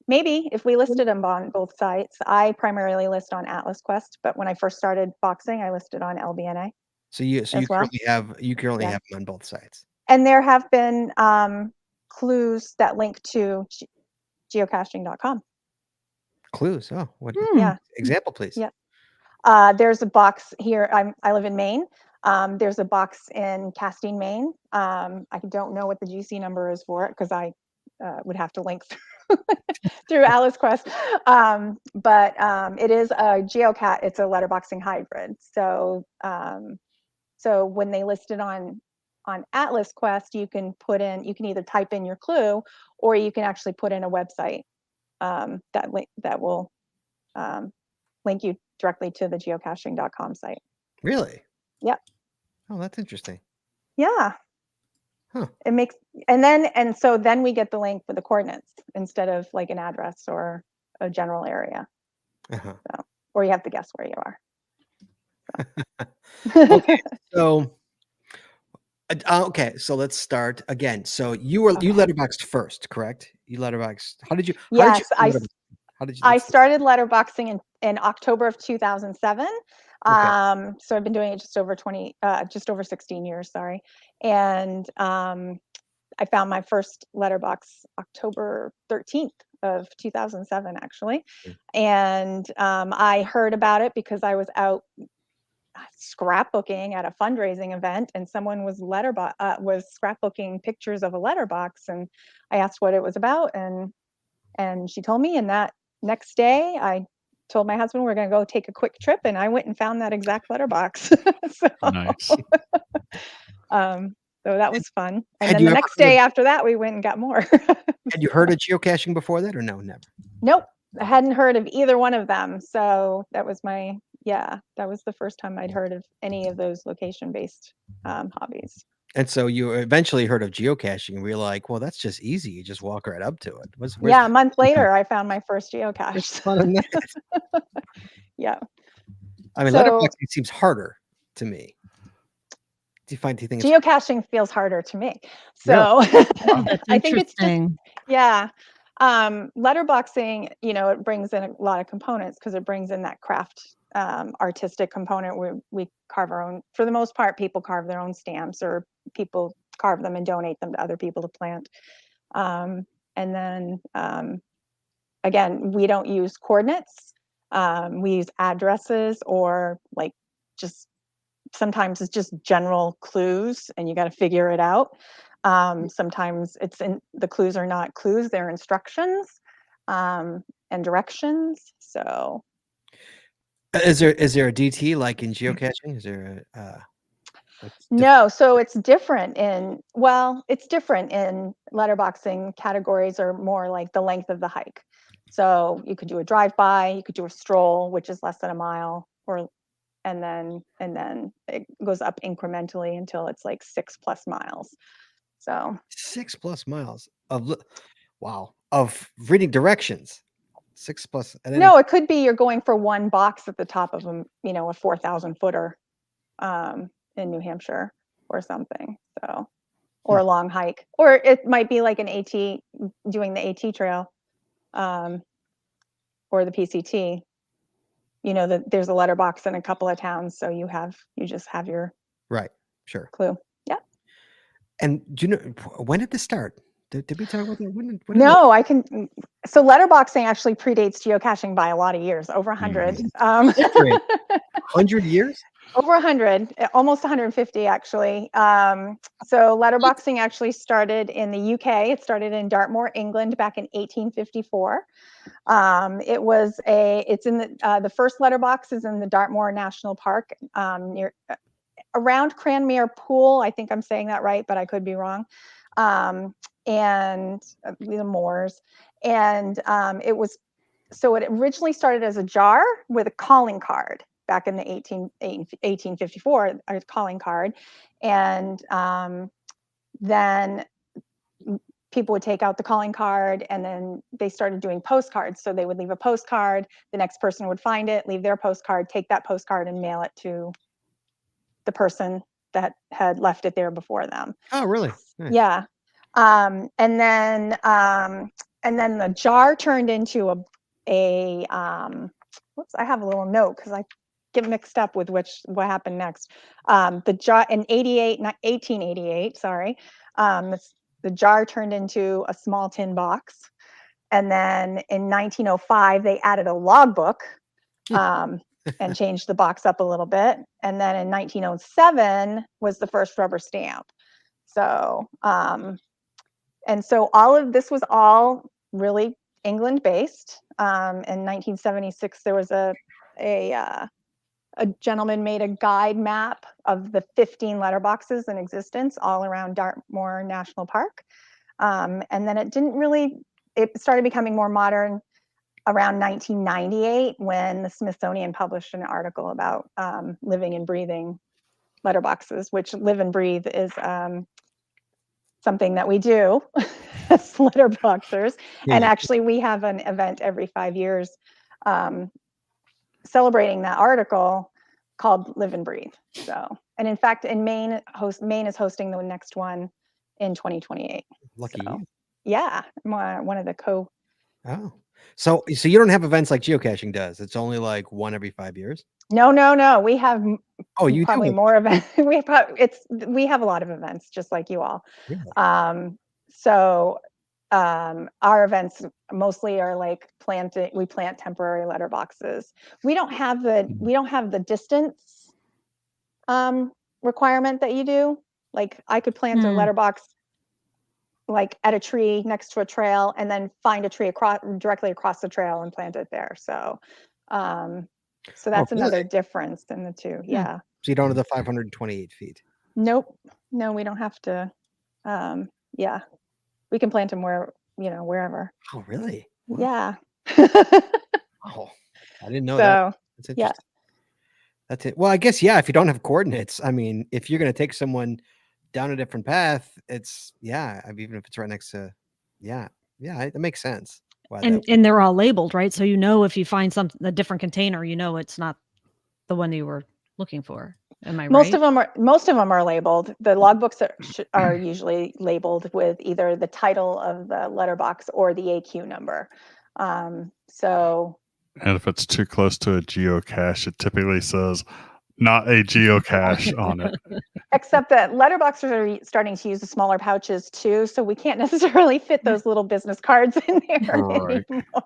Maybe if we listed them on both sites. I primarily list on Atlas Quest, but when I first started boxing, I listed on LBNA.
So you
well.
currently
Yeah.
have them on both sites.
And there have been clues that link to geocaching.com.
Clues. Oh, what?
Yeah.
Example, please.
Yeah. There's a box here. I live in Maine. There's a box in Castine, Maine. I don't know what the GC number is for it because I would have to link through Atlas Quest. But it is a geocat. It's a letterboxing hybrid. So so when they list it on Atlas Quest, you can either type in your clue, or you can actually put in a website that will link you directly to the geocaching.com site.
Really?
Yep.
Oh, that's interesting.
Yeah.
Huh.
It makes, and so then we get the link for the coordinates instead of like an address or a general area.
Uh-huh.
So, or you have to guess where you are.
Okay. So okay, so let's start again. So you letterboxed first, correct? You letterboxed.
Yes,
How did you
I started letterboxing in October of 2007. So I've been doing it just over 16 years, sorry. And I found my first letterbox October 13th of 2007, actually. And I heard about it because I was out scrapbooking at a fundraising event, and someone was scrapbooking pictures of a letterbox, and I asked what it was about, and she told me. And that next day, I told my husband we're going to go take a quick trip, and I went and found that exact letterbox.
Nice.
So that was fun. And
Had
then
you
the
ever
next
heard of-
day after that, we went and got more.
Had you heard of geocaching before that, or no? Never.
Nope, I hadn't heard of either one of them. So that was that was the first time I'd heard of any of those location-based hobbies.
And so you eventually heard of geocaching, and we were like, well, that's just easy. You just walk right up to it. Where's
Yeah, a month later, I found my first geocache.
where's the fun in that?
Yeah.
I mean,
So-
letterboxing seems harder to me. Do you think it's
Geocaching feels harder to me. So
That's
I think it's just,
interesting.
yeah. Letterboxing, it brings in a lot of components because it brings in that craft, artistic component where we carve our own. For the most part, people carve their own stamps, or people carve them and donate them to other people to plant. And then again, we don't use coordinates. We use addresses, or like just sometimes it's just general clues and you got to figure it out. Sometimes the clues are not clues, they're instructions and directions. So
is there a DT like in geocaching? Is there
no, so it's different in letterboxing. Categories are more like the length of the hike. So you could do a drive-by, you could do a stroll, which is less than a mile, and then it goes up incrementally until it's like 6+ miles. So
6+ miles of reading directions? 6+. And then
no, it could be you're going for one box at the top of a 4,000 footer in New Hampshire or something. So, or a long hike, or it might be like an AT, doing the AT trail, or the PCT. There's a letterbox in a couple of towns, so you just have your
right, sure.
clue. Yeah.
And do you know when did this start? Did we talk about that? When
No, I can. So letterboxing actually predates geocaching by a lot of years, over 100.
100 years?
Over 100, almost 150 actually. So letterboxing actually started in the UK. It started in Dartmoor, England, back in 1854. It's in the first letterbox is in the Dartmoor National Park, around Cranmere Pool. I think I'm saying that right, but I could be wrong. And the moors. And it originally started as a jar with a calling card back in the 1854, a calling card. And then people would take out the calling card, and then they started doing postcards. So they would leave a postcard, the next person would find it, leave their postcard, take that postcard and mail it to the person that had left it there before them.
Oh, really? Nice.
Yeah. And then the jar turned into whoops, I have a little note because I get mixed up with what happened next. The jar in 1888, sorry. The jar turned into a small tin box. And then in 1905, they added a logbook and changed the box up a little bit. And then in 1907 was the first rubber stamp. So, and so all of this was all really England based. In 1976, there was a gentleman made a guide map of the 15 letterboxes in existence all around Dartmoor National Park. And then it started becoming more modern around 1998 when the Smithsonian published an article about living and breathing letterboxes, which live and breathe is something that we do as letterboxers.
Yeah.
And actually we have an event every 5 years celebrating that article called Live and Breathe. So, and in fact, in Maine is hosting the next one in 2028.
Lucky
So,
you.
yeah, I'm one of the
Oh, so you don't have events like geocaching does. It's only like one every 5 years.
No. We have
Oh, you
probably
do?
more events. We have a lot of events, just like you all.
Really?
So our events mostly are like planting. We plant temporary letterboxes. We don't have the distance requirement that you do. Like I could plant a letterbox like at a tree next to a trail, and then find a tree directly across the trail and plant it there. So that's
really?
another difference in the two. Yeah.
So you don't have the 528 feet.
Nope. No, we don't have to. Yeah, we can plant them wherever.
Oh, really? Wow.
Yeah.
Oh, I didn't know that.
So
That's interesting. That's it. Well, I guess, yeah, if you don't have coordinates, I mean, if you're going to take someone down a different path, it's, even if it's right next to, it makes sense. Why
And they're all labeled, right? So if you find a different container, it's not the one you were looking for. Am I right?
most of them are labeled. The logbooks are usually labeled with either the title of the letterbox or the AQ number. So.
And if it's too close to a geocache, it typically says not a geocache on it.
Except that letterboxers are starting to use the smaller pouches too, so we can't necessarily fit those little business cards in there
Right.
anymore.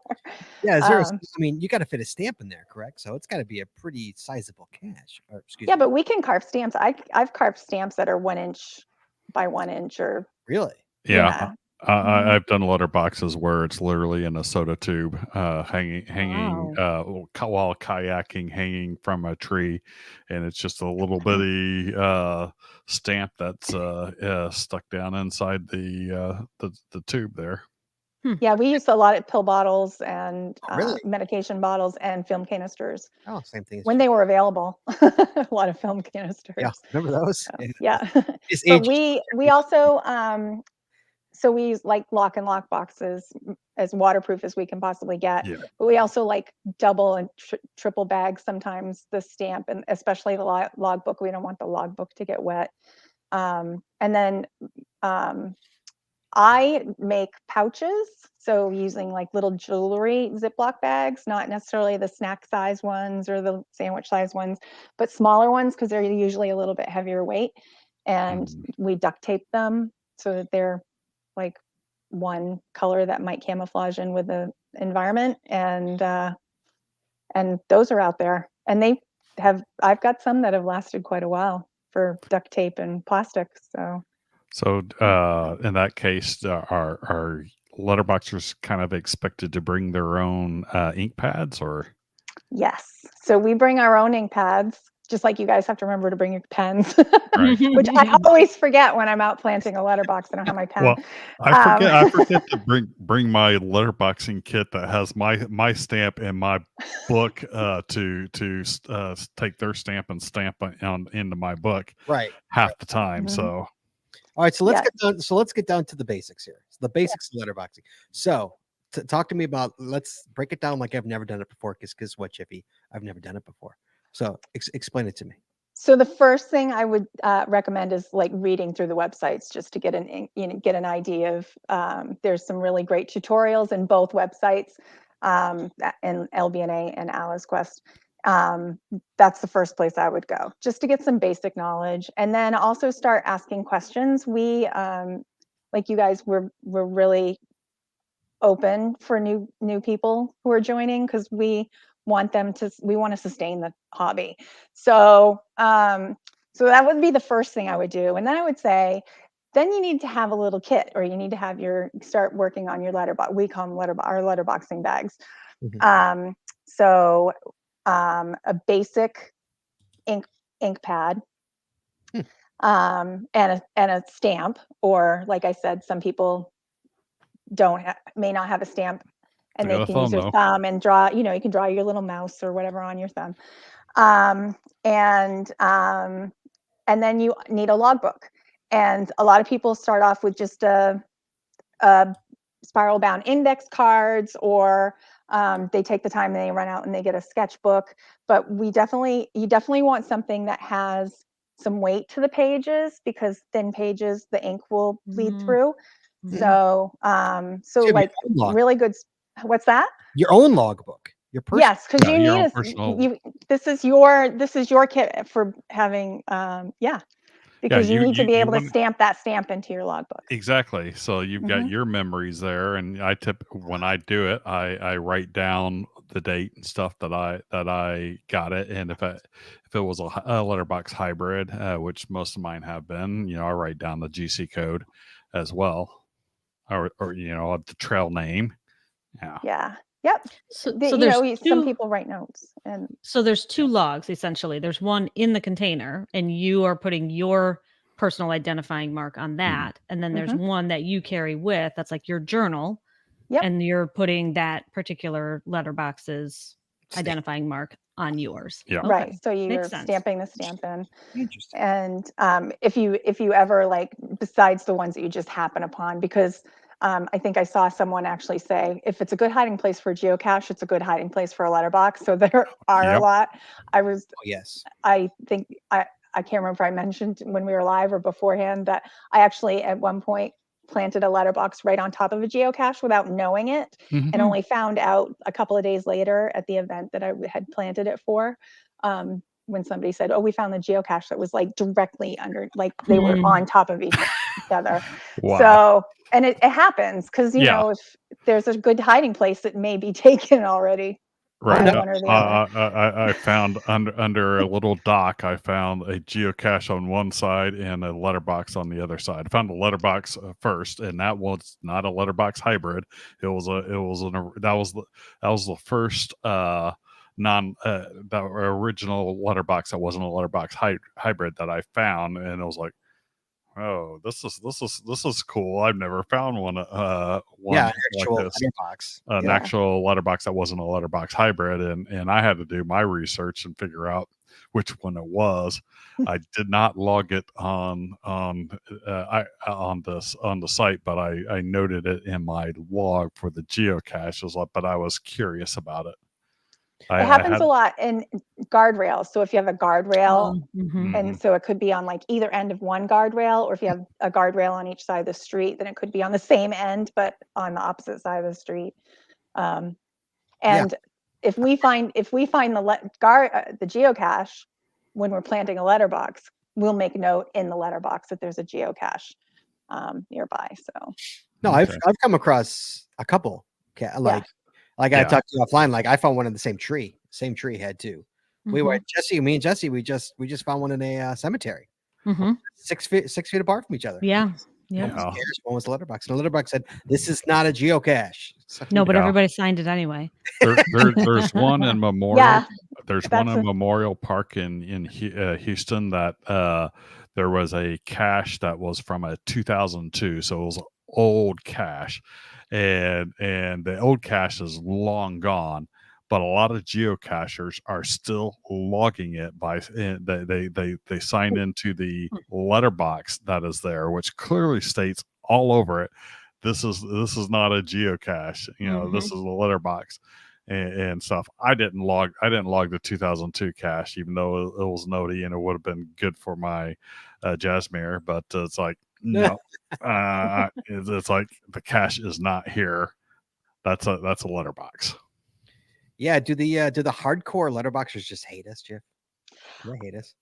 Yeah, is there? You got to fit a stamp in there, correct? So it's got to be a pretty sizable cache. Or, excuse me.
But we can carve stamps. I've carved stamps that are 1 inch by 1 inch, or
Really?
Yeah. I've done letterboxes where it's literally in a soda tube, hanging while kayaking, hanging from a tree, and it's just a little bitty stamp that's stuck down inside the tube there.
Yeah, we used a lot of pill bottles and
really?
medication bottles and film canisters.
Oh, same thing.
When they were available, a lot of film canisters.
Yeah, remember those?
So, yeah.
But
we also so we use like lock and lock boxes as waterproof as we can possibly get.
Yeah.
But we also like double and triple bag sometimes the stamp, and especially the logbook. We don't want the logbook to get wet. And then I make pouches, so using like little jewelry Ziploc bags, not necessarily the snack size ones or the sandwich size ones, but smaller ones because they're usually a little bit heavier weight. And we duct tape them so that they're like one color that might camouflage in with the environment, and those are out there, and I've got some that have lasted quite a while for duct tape and plastic.
So in that case, are letterboxers kind of expected to bring their own ink pads, or?
Yes, so we bring our own ink pads, just like you guys have to remember to bring your pens,
Right.
which I always forget when I'm out planting a letterbox. I don't have my pen.
Well, I forget to bring my letterboxing kit that has my stamp and my book to take their stamp and stamp into my book half the time. So.
All right, so let's get down to the basics here. So the basics of letterboxing. So talk to me about, let's break it down like I've never done it before, because what, Chippy? I've never done it before. So explain it to me.
So the first thing I would recommend is like reading through the websites just to get an idea of. There's some really great tutorials in both websites, in LBNA and Alice Quest. That's the first place I would go, just to get some basic knowledge, and then also start asking questions. We, like you guys, we're really open for new people who are joining, because we want to sustain the hobby. So so that would be the first thing I would do, and then I would say, then you need to have a little kit, or you need to have start working on your letterbox. We call them our letterboxing bags. So a basic ink pad, and a stamp, or like I said, some people may not have a stamp, and they can use their thumb and draw. You can draw your little mouse or whatever on your thumb, and then you need a logbook. And a lot of people start off with just a spiral bound index cards, or they take the time and they run out and they get a sketchbook. But you definitely want something that has some weight to the pages, because thin pages, the ink will bleed through. So like really good. What's that?
Your own logbook. Your personal.
Yes, because
Yeah,
you
your
need
own
a
personal.
this is your kit for having
Yeah,
because you need to be
you
able to
want
stamp that stamp into your logbook.
exactly. So you've got
Mhm.
your memories there, and when I do it, I write down the date and stuff that I got it, and if it was a letterbox hybrid, which most of mine have been, I write down the GC code as well, or the trail name. Yeah.
Yeah. Yep.
So there's
Some
two.
people write notes and
So there's two logs essentially. There's one in the container, and you are putting your personal identifying mark on that, and then there's
Mhm.
one that you carry with. That's like your journal,
Yep.
and you're putting that particular letterbox's
Stamp.
identifying mark on yours.
Yeah.
Okay.
Right. So you're
Makes sense.
stamping the stamp in.
Interesting.
And if you ever like, besides the ones that you just happen upon, because I think I saw someone actually say, if it's a good hiding place for a geocache, it's a good hiding place for a letterbox. So there are a
Yep.
lot.
Oh, yes.
I think I can't remember if I mentioned when we were live or beforehand that I actually at one point planted a letterbox right on top of a geocache without knowing it,
Mhm.
and only found out a couple of days later at the event that I had planted it for, when somebody said, "Oh, we found the geocache that was like directly under, like they were on top of each other."
Wow.
So, and it happens because
Yeah.
if there's a good hiding place, it may be taken already.
Right.
no.
One or the other.
I found under a little dock, I found a geocache on one side and a letterbox on the other side. I found the letterbox first, and that was not a letterbox hybrid. It was that was the first the original letterbox that wasn't a letterbox hybrid that I found, and it was like, oh, this is cool. I've never found one
Yeah,
like
actual
this.
letterbox.
An
Yeah.
actual letterbox that wasn't a letterbox hybrid, and I had to do my research and figure out which one it was. I did not log it on the site, but I noted it in my log for the geocache. But I was curious about it.
It happens a lot in guardrails. So if you have a guardrail,
Mhm.
and so it could be on like either end of one guardrail, or if you have a guardrail on each side of the street, then it could be on the same end but on the opposite side of the street.
Yeah.
And if we find the the geocache when we're planting a letterbox, we'll make note in the letterbox that there's a geocache nearby. So
No,
Okay.
I've come across a couple. Like I
Yeah.
talked to you offline. Like I found one in the same tree had two. We were
Mhm.
me and Jesse. We just found one in a cemetery,
Mhm.
6 feet apart from each other.
Yeah.
One
Yep.
was
Yeah.
theirs, one was a letterbox. And the letterbox said, "This is not a geocache." So,
No, but
Yeah.
everybody signed it anyway.
There's one in Memorial.
yeah,
There's one
that's
in
a,
Memorial Park in Houston that there was a cache that was from a 2002, so it was an old cache, and the old cache is long gone. But a lot of geocachers are still logging it by they sign into the letterbox that is there, which clearly states all over it, this is not a geocache. This is a letterbox and stuff. I didn't log the 2002 cache, even though it was noti and it would have been good for my Jasmine. But it's like no, it's like the cache is not here. That's a letterbox.
yeah, do the hardcore letterboxers just hate us, Jeff? Do they hate us?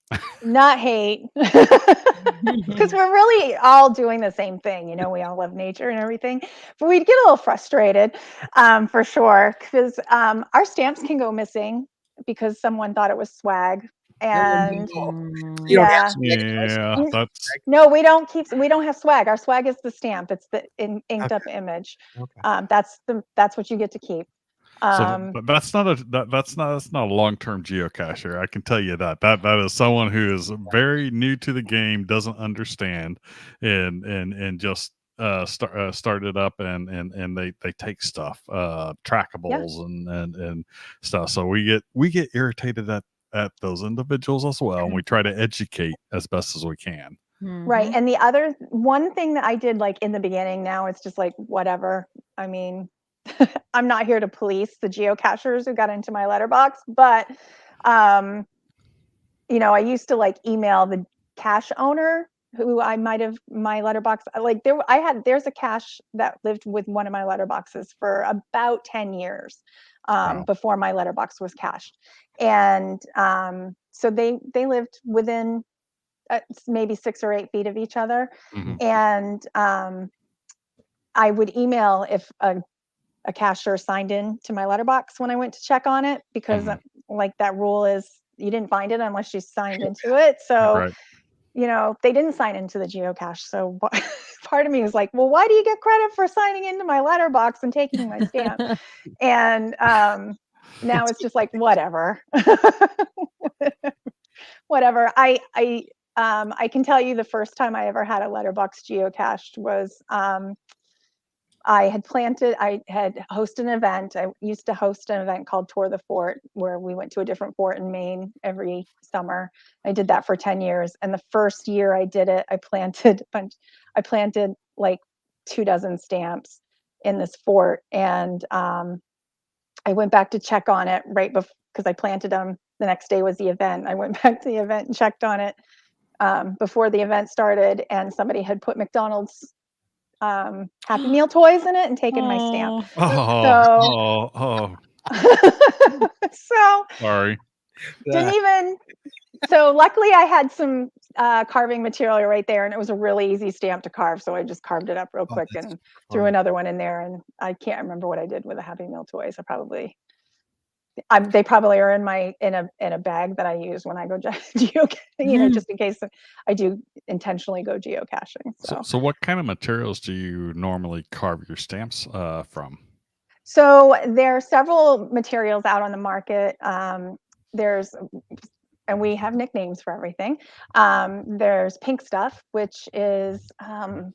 not hate, because we're really all doing the same thing. We all love nature and everything, but we get a little frustrated, for sure, because our stamps can go missing because someone thought it was swag. And
No.
Mm.
You don't have
yeah,
swag anyways.
Yeah,
Mm,
that's
no, we don't have swag. Our swag is the stamp. It's the inked up image.
Okay.
That's what you get to keep.
so. That's not that's not a long term geocacher. I can tell you that is someone who is very new to the game, doesn't understand, and just started up and they take stuff, trackables and stuff. So we get irritated at those individuals as well, and we try to educate as best as we can.
Right.
Mhm.
And the other one thing that I did like in the beginning, now it's just like whatever. I mean, I'm not here to police the geocachers who got into my letterbox, but I used to like email the cache owner who I might have my letterbox, like there's a cache that lived with one of my letterboxes for about 10 years.
Wow.
before my letterbox was cached. And so they lived within maybe 6 or 8 feet of each other.
Mhm.
And I would email if a cashier signed in to my letterbox when I went to check on it, because
Mhm.
like that rule is you didn't find it unless you signed into it. So,
Right.
they didn't sign into the geocache. So part of me was like, well, why do you get credit for signing into my letterbox and taking my stamp? And now it's just like, whatever. Whatever. I can tell you the first time I ever had a letterbox geocached was I had hosted an event. I used to host an event called Tour the Fort, where we went to a different fort in Maine every summer. I did that for 10 years. And the first year I did it, I planted like 24 stamps in this fort. And I went back to check on it right before, because I planted them. The next day was the event. I went back to the event and checked on it before the event started, and somebody had put McDonald's Happy Meal toys in it and taken my stamp.
Oh, oh,
So
sorry.
didn't even. So luckily, I had some carving material right there, and it was a really easy stamp to carve. So I just carved it up real quick
that's
and
funny.
threw another one in there. And I can't remember what I did with the Happy Meal toys. They probably are in a bag that I use when I go geocaching, just in case I do intentionally go geocaching.
So what kind of materials do you normally carve your stamps from?
So there are several materials out on the market. There's and we have nicknames for everything. There's pink stuff, which is I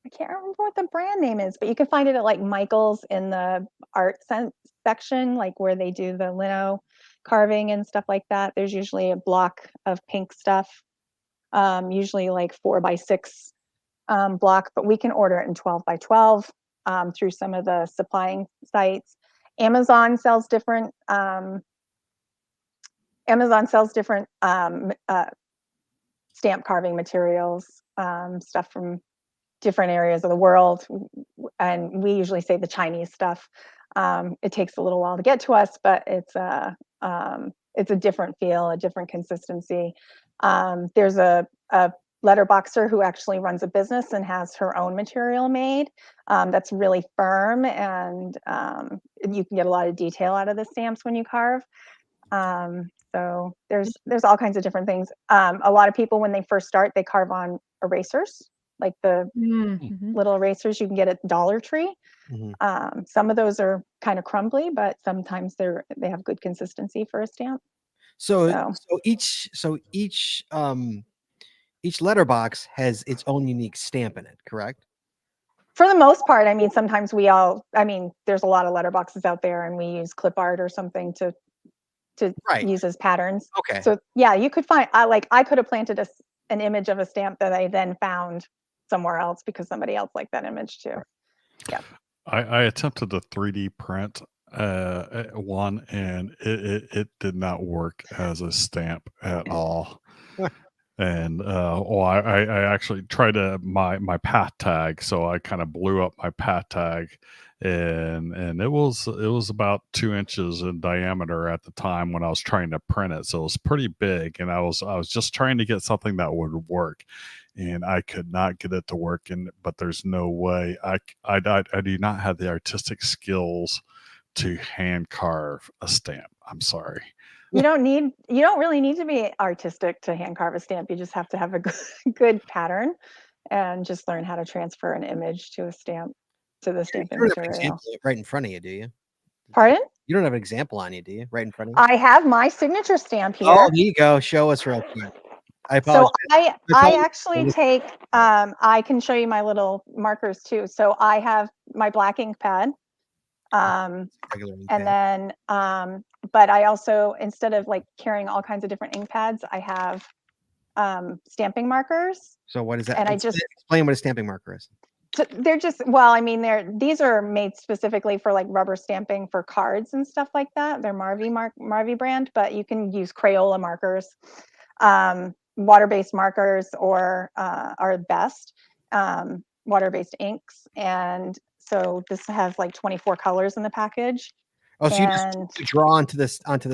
can't remember what the brand name is, but you can find it at like Michael's in the art section, like where they do the lino carving and stuff like that. There's usually a block of pink stuff, usually like 4x6 block, but we can order it in 12x12 through some of the supplying sites. Amazon sells different. Amazon sells different stamp carving materials, stuff from different areas of the world, and we usually say the Chinese stuff. It takes a little while to get to us, but it's a different feel, a different consistency. There's a letterboxer who actually runs a business and has her own material made that's really firm, and you can get a lot of detail out of the stamps when you carve. So there's all kinds of different things. A lot of people, when they first start, they carve on erasers, like the little erasers you can get at Dollar Tree. Some of those are kind of crumbly, but sometimes they have good consistency for a stamp.
So each letterbox has its own unique stamp in it, correct?
For the most part, I mean, sometimes there's a lot of letterboxes out there, and we use clip art or something to
Right.
use as patterns.
Okay.
So yeah, you could find, I could have planted an image of a stamp that I then found somewhere else because somebody else liked that image too. Yeah.
I attempted to 3D print one, and it did not work as a stamp at all. And I actually tried my path tag, so I kind of blew up my path tag, and it was about 2 inches in diameter at the time when I was trying to print it, so it was pretty big, and I was just trying to get something that would work, and I could not get it to work. But there's no way I do not have the artistic skills to hand carve a stamp. I'm sorry.
You don't really need to be artistic to hand carve a stamp. You just have to have a good pattern and just learn how to transfer an image to a stamp, to the stamping
You don't have an
material.
example right in front of you, do you?
Pardon?
You don't have an example on you, do you? Right in front of you?
I have my signature stamp here.
Oh, there you go. Show us real quick. I
So
apologize.
I actually take, I can show you my little markers too. So I have my black ink pad.
Regular ink
And
pad.
then, but I also, instead of like carrying all kinds of different ink pads, I have stamping markers.
So what is that?
And I
explain what a stamping marker is.
they're just, well, I mean, these are made specifically for like rubber stamping for cards and stuff like that. They're Marvy brand, but you can use Crayola markers, water-based markers, or are best, water-based inks. And so this has like 24 colors in the package.
Oh, so
and
you draw onto the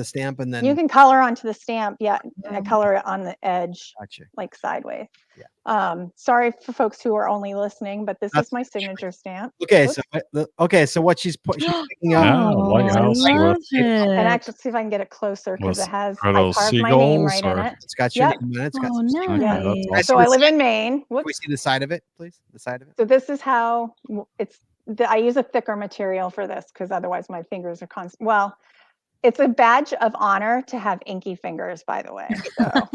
stamp and then
you can color onto the stamp. Yeah, and I color it on the edge,
gotcha.
like sideways.
Yeah.
Sorry for folks who are only listening, but this
That's
is my signature stamp.
Okay,
Oops.
so what she's picking up.
Yeah,
Oh,
lighthouse
I love
with-
And
it.
actually, see if I can get it closer because
Was-
it has.
are
I
those
carved my name
seagulls
right in
or-
it.
It's got your
Yep.
name in it. It's got
Oh,
some stickers.
Yeah.
Okay, that's
Can I
awesome.
So I live in Maine.
Can we
Whoops.
see the side of it, please? The side of it.
So this is how it's. I use a thicker material for this because otherwise my fingers are constant. Well, it's a badge of honor to have inky fingers, by the way. So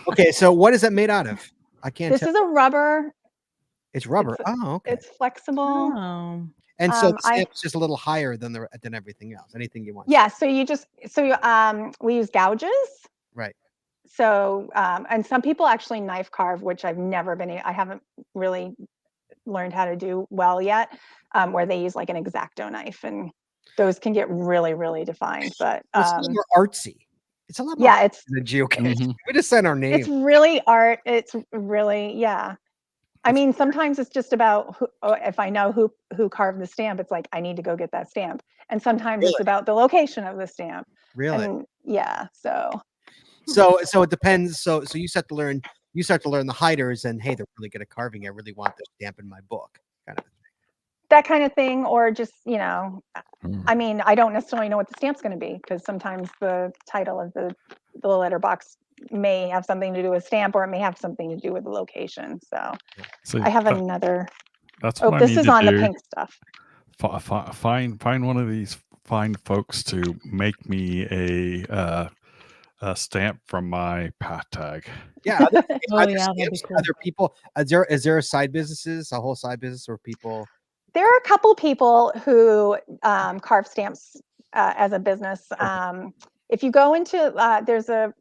Okay, so what is that made out of? I can't
this
tell.
is a rubber.
It's rubber.
it's-
Oh, okay.
It's flexible.
Oh.
And so the
I-
stamp is just a little higher than everything else. Anything you want.
Yeah. So we use gouges.
Right.
So and some people actually knife carve, which I've never been. I haven't really learned how to do well yet. Where they use like an X-Acto knife, and those can get really, really defined. But
It's a little more artsy. It's a lot more
yeah, it's
than geocaching.
Mhm.
We just said our name.
it's really art. It's really, yeah. I
It's-
mean, sometimes it's just about if I know who carved the stamp, it's like I need to go get that stamp. And sometimes
Really?
it's about the location of the stamp.
Really.
And yeah, so
So it depends. So you start to learn. You start to learn the hiders, and hey, they're really good at carving. I really want this stamp in my book. Kind of.
that kind of thing, or just,
Mm.
I mean, I don't necessarily know what the stamp's going to be because sometimes the title of the letterbox may have something to do with stamp, or it may have something to do with the location. So
See,
I have
that-
another.
that's
Oh,
what I
this
need
is
to
on the
do.
pink stuff.
Find one of these fine folks to make me a stamp from my path tag.
Yeah.
Oh,
Are there
yeah, that'd be
stamps?
cool.
Are there people? Is there a side businesses? A whole side business where people?
There are a couple people who carve stamps as a business. If you go into, there's a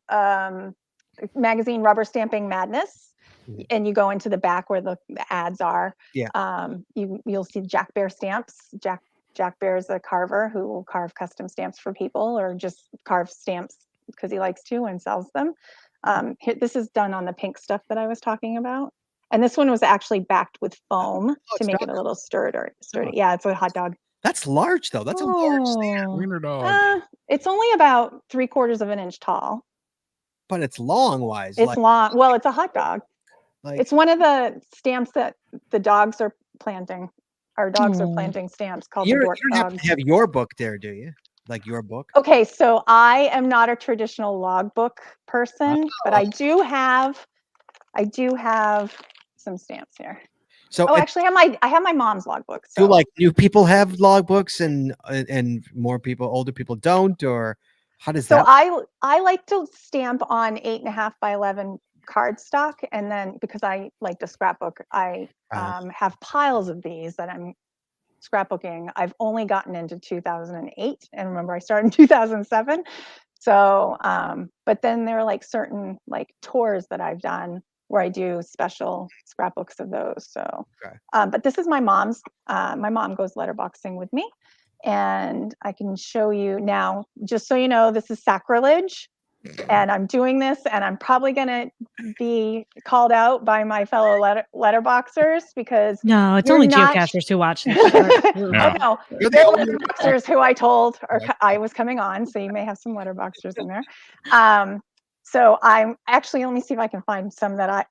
magazine, Rubber Stamping Madness,
Mhm.
and you go into the back where the ads are.
Yeah.
You'll see Jack Bear Stamps. Jack Bear is a carver who will carve custom stamps for people, or just carve stamps because he likes to and sells them. This is done on the pink stuff that I was talking about. And this one was actually backed with foam to
it's
make it a little sturdy. Yeah, it's a hot dog.
That's large though. That's a large stamp,
Oh.
Wiener dog.
It's only about 3/4 of an inch tall.
but it's long wise.
It's long. Well, it's a hot dog.
like
It's one of the stamps that the dogs are planting. Our dogs are
Aw.
planting stamps called
you
the
don't,
Dork
you don't have
Dogs.
to have your book there, do you? Like your book?
Okay, so I am not a traditional logbook person, but I do have some stamps here.
So
Oh, actually, I have my mom's logbook.
do
So
like new people have logbooks and more people, older people don't, or how does
so
that?
I like to stamp on 8.5 by 11 cardstock, and then because I like to scrapbook, I have piles of these that I'm scrapbooking. I've only gotten into 2008, and remember I started in 2007. So, but then there are like certain like tours that I've done where I do special scrapbooks of those. So,
Okay.
but this is my mom's. My mom goes letterboxing with me, and I can show you now. Just so you know, this is sacrilege, and I'm doing this, and I'm probably gonna be called out by my fellow letterboxers because
No, it's
you're
only
not-
geocachers who watch this.
Yeah.
Oh, no,
You're the
there are
only one.
letterboxers who I told I was coming on, so you may have some letterboxers in there. So I'm actually, let me see if I can find some that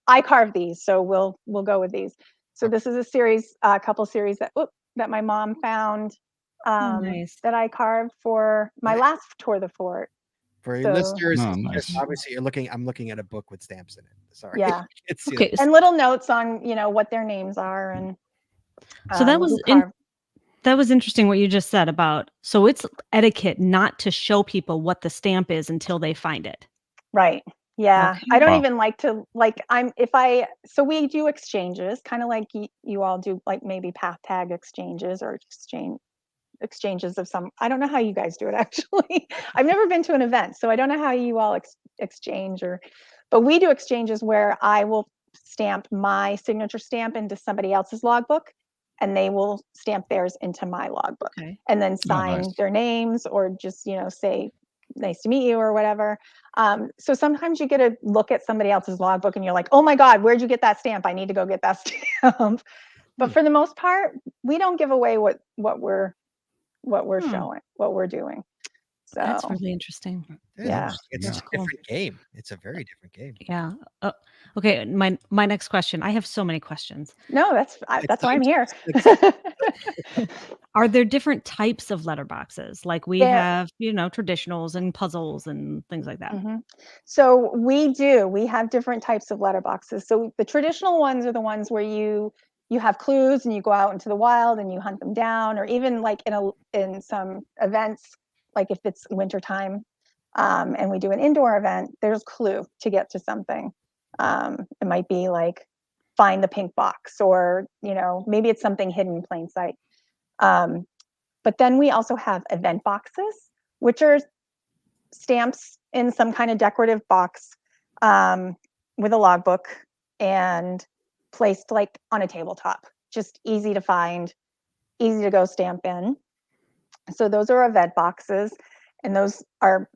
I carved these, so we'll go with these. So this is a series, a couple series that my mom found
nice.
that I carved for my last tour of the fort.
For your
So-
listeners,
Oh,
it's
nice.
just obviously I'm looking at a book with stamps in it. Sorry.
Yeah.
It's
Okay,
And little notes on, what their names are and
So that was
who carved.
that was interesting what you just said about, so it's etiquette not to show people what the stamp is until they find it.
Right. Yeah.
Okay.
I don't
Wow.
even like to so we do exchanges, kind of like you all do, like maybe path tag exchanges or exchanges of some, I don't know how you guys do it actually. I've never been to an event, so I don't know how you all exchange but we do exchanges where I will stamp my signature stamp into somebody else's logbook, and they will stamp theirs into my logbook.
Okay.
And then sign
nice.
their names, or just say nice to meet you or whatever. So sometimes you get to look at somebody else's logbook and you're like, oh my God, where'd you get that stamp? I need to go get that stamp. But for the most part, we don't give away what we're what we're
Hmm.
showing, what we're doing. So
That's really interesting.
Yeah.
It's
That's
a
cool.
different game. It's a very different game.
Yeah. Okay. My next question. I have so many questions.
no, that's why I'm here.
Are there different types of letterboxes? Like we
There-
have, traditionals and puzzles and things like that.
Mhm. So we have different types of letterboxes. So the traditional ones are the ones where you have clues and you go out into the wild and you hunt them down, or even like in some events, like if it's wintertime, and we do an indoor event, there's clue to get to something. It might be like find the pink box, or maybe it's something hidden in plain sight. But then we also have event boxes, which are stamps in some kind of decorative box, with a logbook and placed like on a tabletop, just easy to find, easy to go stamp in. So those are event boxes, and those are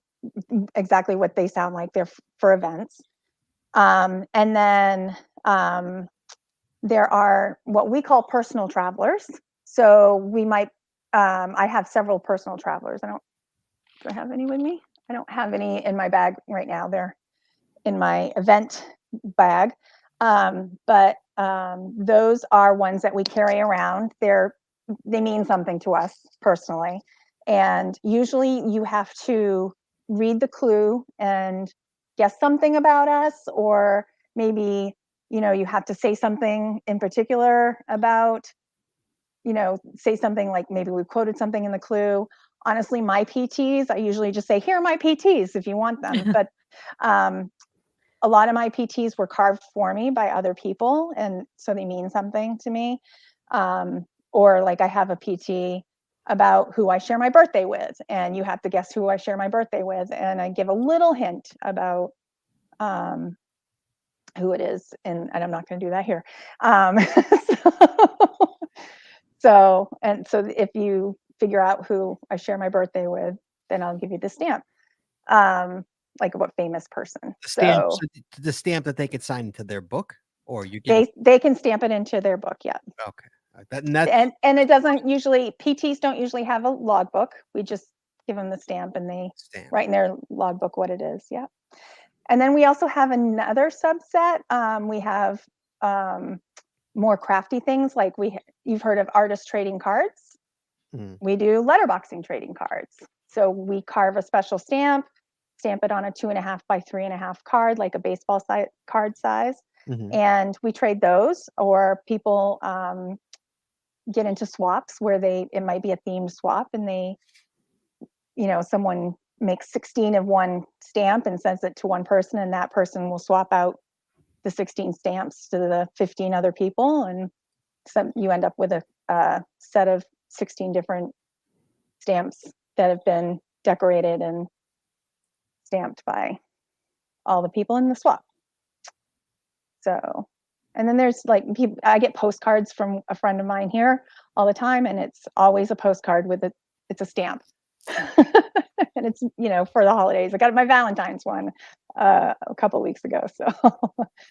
exactly what they sound like. They're for events. And then there are what we call personal travelers. So we might, I have several personal travelers. Do I have any with me? I don't have any in my bag right now. They're in my event bag. But those are ones that we carry around. They mean something to us personally. And usually you have to read the clue and guess something about us, or maybe, you have to say something in particular about, say something like maybe we quoted something in the clue. Honestly, my PTs, I usually just say, here are my PTs if you want them. But a lot of my PTs were carved for me by other people, and so they mean something to me. Or like I have a PT about who I share my birthday with, and you have to guess who I share my birthday with, and I give a little hint about who it is, and I'm not going to do that here. So if you figure out who I share my birthday with, then I'll give you the stamp. Like what famous person. So
The stamp that they could sign into their book, or you give
they can stamp it into their book. Yeah.
okay. That
And it doesn't usually, PTs don't usually have a logbook. We just give them the stamp and they
stamp.
write in their logbook what it is. Yeah. And then we also have another subset. We have more crafty things, like you've heard of artist trading cards. We do letterboxing trading cards. So we carve a special stamp it on a 2.5 by 3.5 card, like a baseball card size. And we trade those, or people get into swaps where it might be a themed swap, and they, someone makes 16 of one stamp and sends it to one person, and that person will swap out the 16 stamps to the 15 other people, and you end up with a set of 16 different stamps that have been decorated and stamped by all the people in the swap. So, and then there's like I get postcards from a friend of mine here all the time, and it's always a postcard with it's a stamp. And it's, for the holidays. I got my Valentine's one a couple of weeks ago. So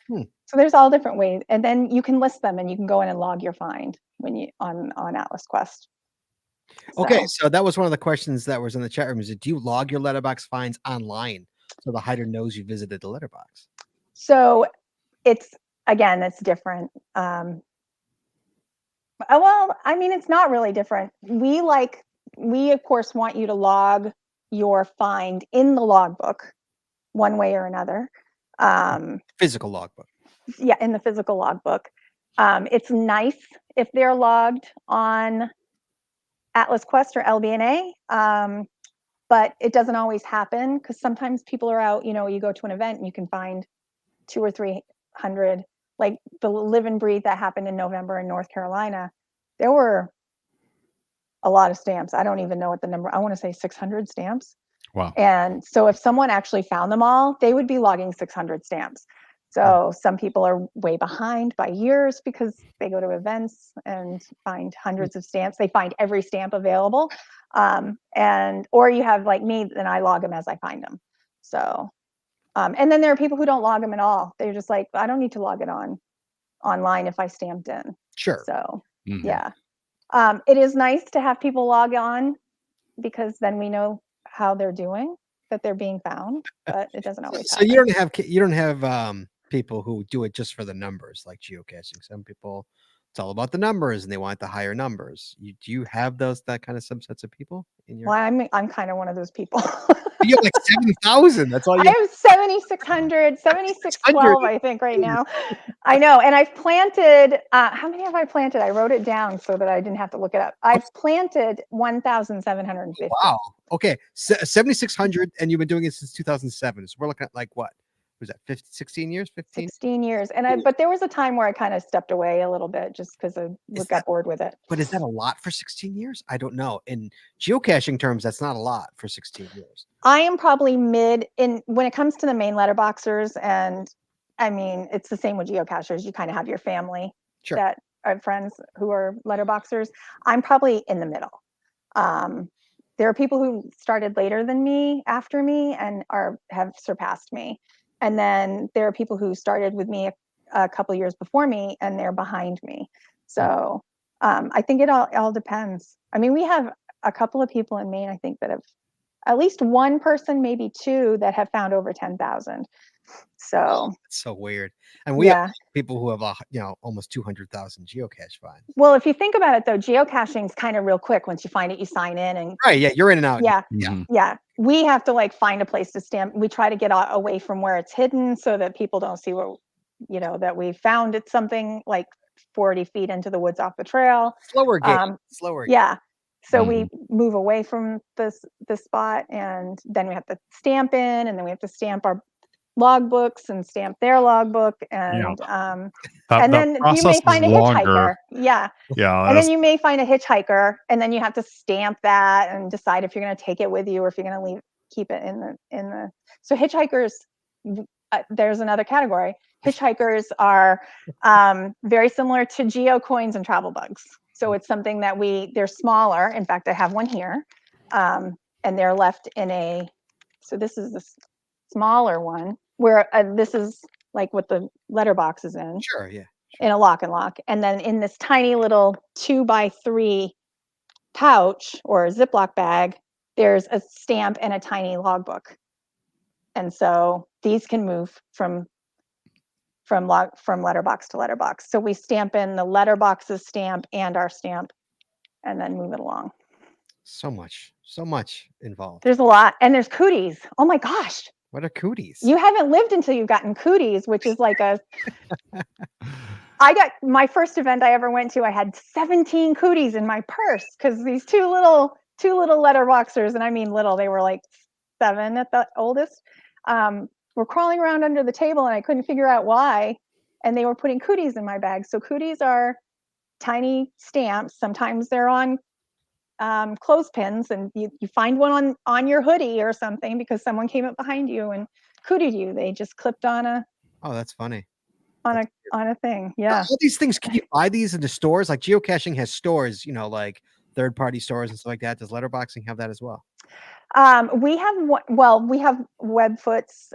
so there's all different ways, and then you can list them and you can go in and log your find when you on Atlas Quest.
Okay, so that was one of the questions that was in the chat room. Is it, do you log your letterbox finds online so the hider knows you visited the letterbox?
So it's different. Well, I mean, it's not really different. We of course want you to log your find in the logbook one way or another.
Physical logbook.
Yeah, in the physical logbook. It's nice if they're logged on Atlas Quest or LBNA, but it doesn't always happen, because sometimes people are out, you go to an event and you can find 200 or 300, like the Live and Breathe that happened in November in North Carolina. There were a lot of stamps. I don't even know what the number, I want to say 600 stamps.
Wow.
And so if someone actually found them all, they would be logging 600 stamps. So some people are way behind by years because they go to events and find hundreds of stamps. They find every stamp available. Or you have like me, and I log them as I find them. So, and then there are people who don't log them at all. They're just like, I don't need to log it online if I stamped in.
Sure.
So yeah. It is nice to have people log on because then we know how they're doing, that they're being found, but it doesn't always
So
happen.
you don't have people who do it just for the numbers like geocaching. Some people, it's all about the numbers and they want the higher numbers. Do you have that kind of subsets of people in your?
Well, I'm kind of one of those people.
You have like 7,000. That's all
I
you
have 7,600,
600.
7,612, I think right now. I know. And I've planted, how many have I planted? I wrote it down so that I didn't have to look it up. I've planted 1,750.
Wow. Okay. 7,600, and you've been doing it since 2007. So we're looking at like what? Was that 50, 16 years? 15?
16 years. But there was a time where I kind of stepped away a little bit just because I got bored with it.
But is that a lot for 16 years? I don't know. In geocaching terms, that's not a lot for 16 years.
I am probably mid in when it comes to the main letterboxers, and I mean it's the same with geocachers. You kind of have your family
Sure.
that are friends who are letterboxers. I'm probably in the middle. There are people who started later than me, after me, and have surpassed me. And then there are people who started with me a couple years before me, and they're behind me. So I think it all depends. I mean, we have a couple of people in Maine, I think, that have at least one person, maybe two, that have found over 10,000. So
it's so weird. And we have
yeah.
people who have almost 200,000 geocache finds.
Well, if you think about it, though, geocaching is kind of real quick. Once you find it, you sign in, and
Right. Yeah. You're in and out.
yeah,
Mhm.
yeah. We have to like find a place to stamp. We try to get away from where it's hidden so that people don't see what, that we found it something like 40 feet into the woods off the trail.
Slower game. Slower.
Yeah. So we move away from this spot, and then we have to stamp in, and then we have to stamp our logbooks and stamp their logbook, and and then you may find a hitchhiker. Yeah.
Yeah.
And then you may find a hitchhiker, and then you have to stamp that and decide if you're going to take it with you or if you're going to keep it in the. So hitchhikers, there's another category. Hitchhikers are very similar to geocoins and travel bugs. So it's something that they're smaller. In fact, I have one here, and they're left in a. So this is the smaller one where this is like what the letterbox is in.
Sure. Yeah.
In a lock and lock. And then in this tiny little 2x3 pouch or Ziploc bag, there's a stamp and a tiny logbook. And so these can move from letterbox to letterbox. So we stamp in the letterbox's stamp and our stamp and then move it along.
So much involved.
There's a lot. And there's cooties. Oh my gosh.
What are cooties?
You haven't lived until you've gotten cooties, which is like I got my first event I ever went to. I had 17 cooties in my purse because these two little letterboxers, and I mean little, they were like 7 at the oldest, were crawling around under the table, and I couldn't figure out why. And they were putting cooties in my bag. So cooties are tiny stamps. Sometimes they're on clothespins, and you find one on your hoodie or something because someone came up behind you and cootied you. They just clipped on a.
Oh, that's funny.
On a thing. Yeah.
All these things, can you buy these in the stores? Like geocaching has stores, like third-party stores and stuff like that. Does letterboxing have that as well?
We have Webfoot's.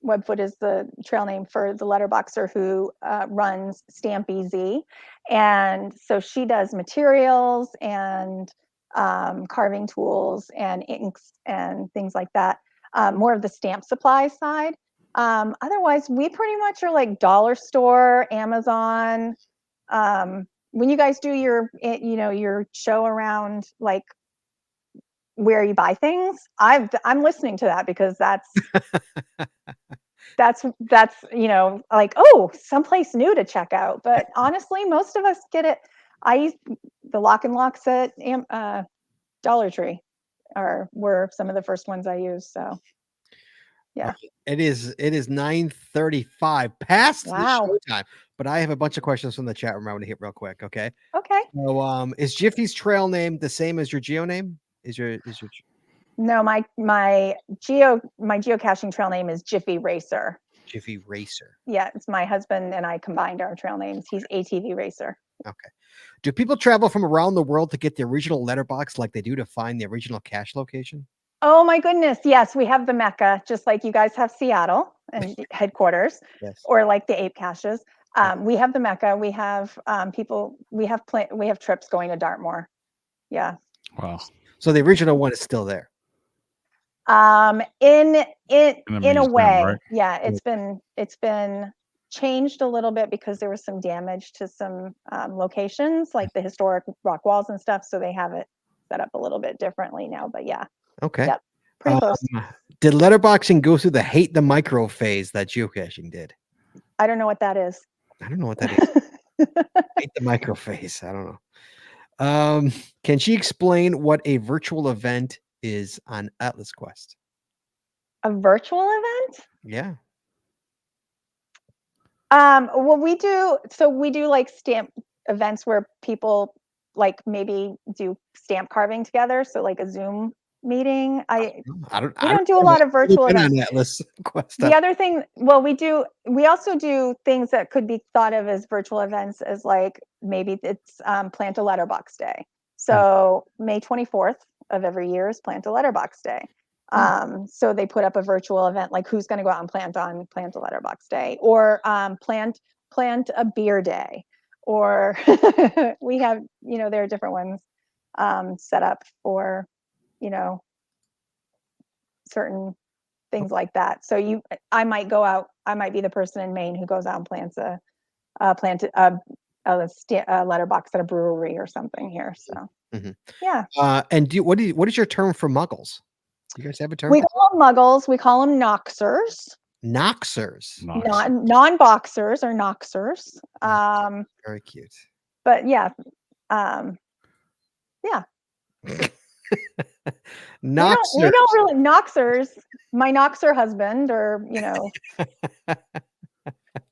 Webfoot is the trail name for the letterboxer who runs Stamp EZ, and so she does materials and carving tools and inks and things like that. More of the stamp supply side. Otherwise, we pretty much are like dollar store, Amazon. When you guys do your show around like where you buy things, I'm listening to that because that's like, oh, someplace new to check out. But honestly, most of us get it. I use the lock and locks at Dollar Tree were some of the first ones I used. So yeah.
It is 9:35 past the
Wow.
show time, but I have a bunch of questions from the chat room I want to hit real quick. Okay.
Okay.
So, is Jiffy's trail name the same as your geo name?
No, my geocaching trail name is Jiffy Racer.
Jiffy Racer.
Yeah, it's my husband and I combined our trail names. He's ATV Racer.
Okay. Do people travel from around the world to get the original letterbox like they do to find the original cache location?
Oh my goodness. Yes, we have the Mecca, just like you guys have Seattle and headquarters,
yes.
Or like the ape caches. We have the Mecca. We have people. We have trips going to Dartmoor. Yeah.
Wow.
So the original one is still there.
In a
museum,
way,
right?
yeah, it's been changed a little bit because there was some damage to some locations, like the historic rock walls and stuff. So they have it set up a little bit differently now. But yeah,
Okay.
yep, pretty close.
Did letterboxing go through the hate the micro phase that geocaching did?
I don't know what that is.
I don't know what that is. Hate the micro phase. I don't know. Can she explain what a virtual event is on Atlas Quest?
A virtual event?
Yeah.
Well, we do like stamp events where people like maybe do stamp carving together. So like a Zoom meeting. We don't do a lot of virtual events.
On Atlas Quest.
The other thing, well, we also do things that could be thought of as virtual events, as like maybe it's Plant a Letterbox Day. So May 24th of every year is Plant a Letterbox Day. So they put up a virtual event, like who's going to go out and plant a Letterbox Day, or plant a beer day, or we have, there are different ones set up for, certain things like that. So I might go out, I might be the person in Maine who goes out and plants a letterbox at a brewery or something here. So yeah.
And what is your term for muggles? Do you guys have a term?
We call them muggles. We call them noxers.
Noxers.
Non-boxers or noxers.
Very cute.
But yeah.
Noxers.
We don't really noxers. My noxer husband, or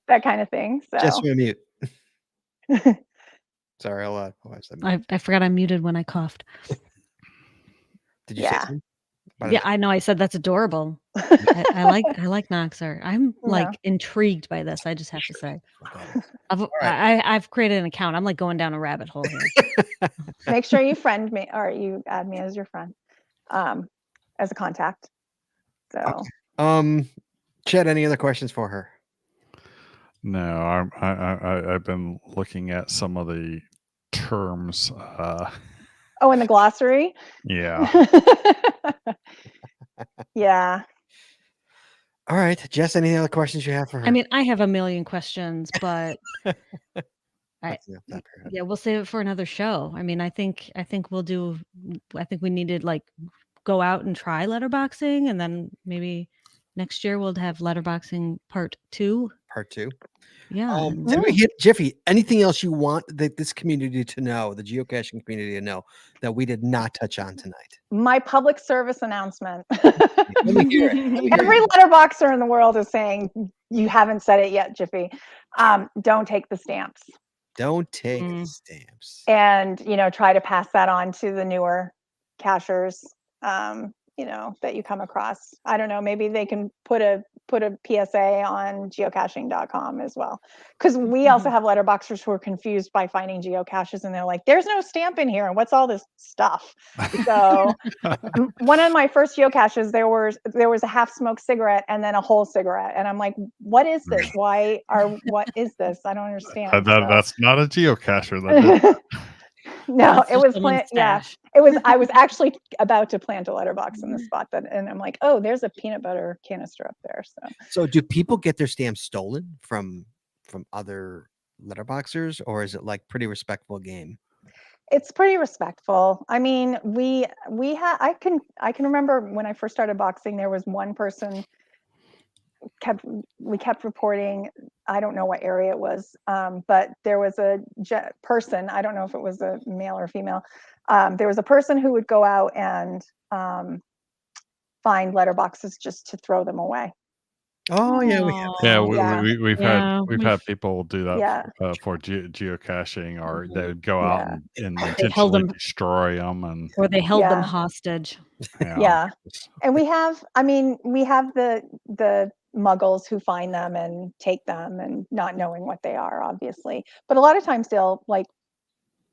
that kind of thing. So
just mute. Sorry, I'll watch that.
I forgot I muted when I coughed.
Did you say something?
Yeah, I know. I said that's adorable. I like Noxer. I'm like intrigued by this. I just have to say, I've created an account. I'm like going down a rabbit hole here.
Make sure you friend me, or you add me as your friend, as a contact. So,
Chet, any other questions for her?
No, I've been looking at some of the terms.
In the glossary.
Yeah.
Yeah.
All right, Jess, any other questions you have for her?
I mean, I have a million questions, but we'll save it for another show. I mean, I think we need to like go out and try letterboxing, and then maybe next year we'll have letterboxing part 2. Yeah.
Did we hit Jiffy? Anything else you want this community to know, the geocaching community to know, that we did not touch on tonight?
My public service announcement.
Let me hear it.
Every letterboxer in the world is saying, you haven't said it yet, Jiffy. Don't take the stamps.
Don't take the stamps.
And, try to pass that on to the newer cachers, that you come across. I don't know, maybe they can put a PSA on geocaching.com as well. Because we also have letterboxers who are confused by finding geocaches, and they're like, there's no stamp in here, and what's all this stuff? So one of my first geocaches, there was a half-smoked cigarette and then a whole cigarette. And I'm like, what is this? What is this? I don't understand.
That's not a geocacher.
No, it was I was actually about to plant a letterbox in the spot and I'm like, oh, there's a peanut butter canister up there.
So do people get their stamps stolen from other letterboxers, or is it like pretty respectful game?
It's pretty respectful. I mean, I can remember when I first started boxing, there was one person we kept reporting, I don't know what area it was, but there was a person, I don't know if it was a male or female, there was a person who would go out and find letterboxes just to throw them away.
Oh yeah,
we've had people do that for geocaching, or they would go out and intentionally destroy them,
or they held them hostage.
And we have the muggles who find them and take them and not knowing what they are, obviously, but a lot of times they'll like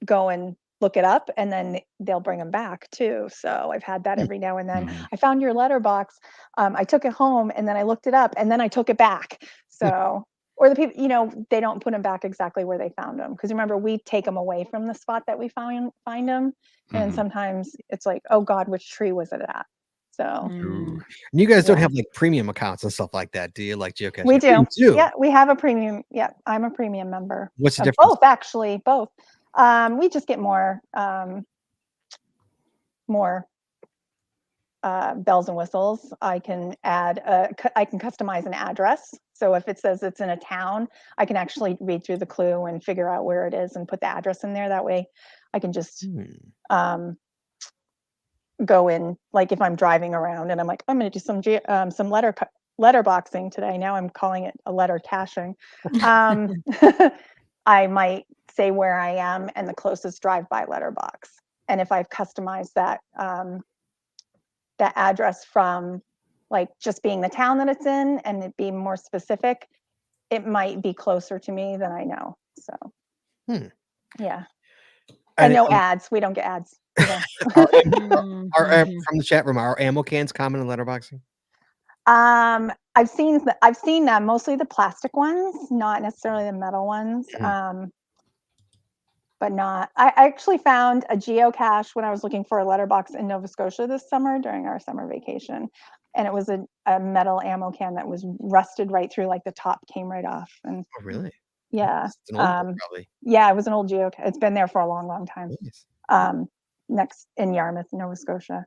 go and look it up and then they'll bring them back too. So I've had that every now and then. I found your letterbox, I took it home and then I looked it up and then I took it back. So or the people, they don't put them back exactly where they found them. Because remember, we take them away from the spot that we find them, and
Mhm.
sometimes it's like, oh God, which tree was it at? So
Ooh.
And you guys don't
Yeah.
have like premium accounts and stuff like that, do you? Like geocaching?
we do.
You do.
Yeah, we have a premium. Yeah, I'm a premium member.
What's the difference?
Both, actually, both. We just get more bells and whistles. I can I can customize an address. So if it says it's in a town, I can actually read through the clue and figure out where it is and put the address in there. That way I can just go in, like if I'm driving around and I'm like, I'm going to do some letterboxing today. Now I'm calling it a letter caching. I might say where I am and the closest drive-by letterbox. And if I've customized that that address from like just being the town that it's in and it being more specific, it might be closer to me than I know. So yeah. And no ads. We don't get ads.
Are from the chat room, are ammo cans common in letterboxing?
I've seen them, mostly the plastic ones, not necessarily the metal ones. But not. I actually found a geocache when I was looking for a letterbox in Nova Scotia this summer during our summer vacation, and it was a metal ammo can that was rusted right through, like the top came right off. And
Oh, really?
yeah,
It's an old one, probably.
yeah, it was an old geocache. It's been there for a long, long time.
Nice.
Next in Yarmouth, Nova Scotia,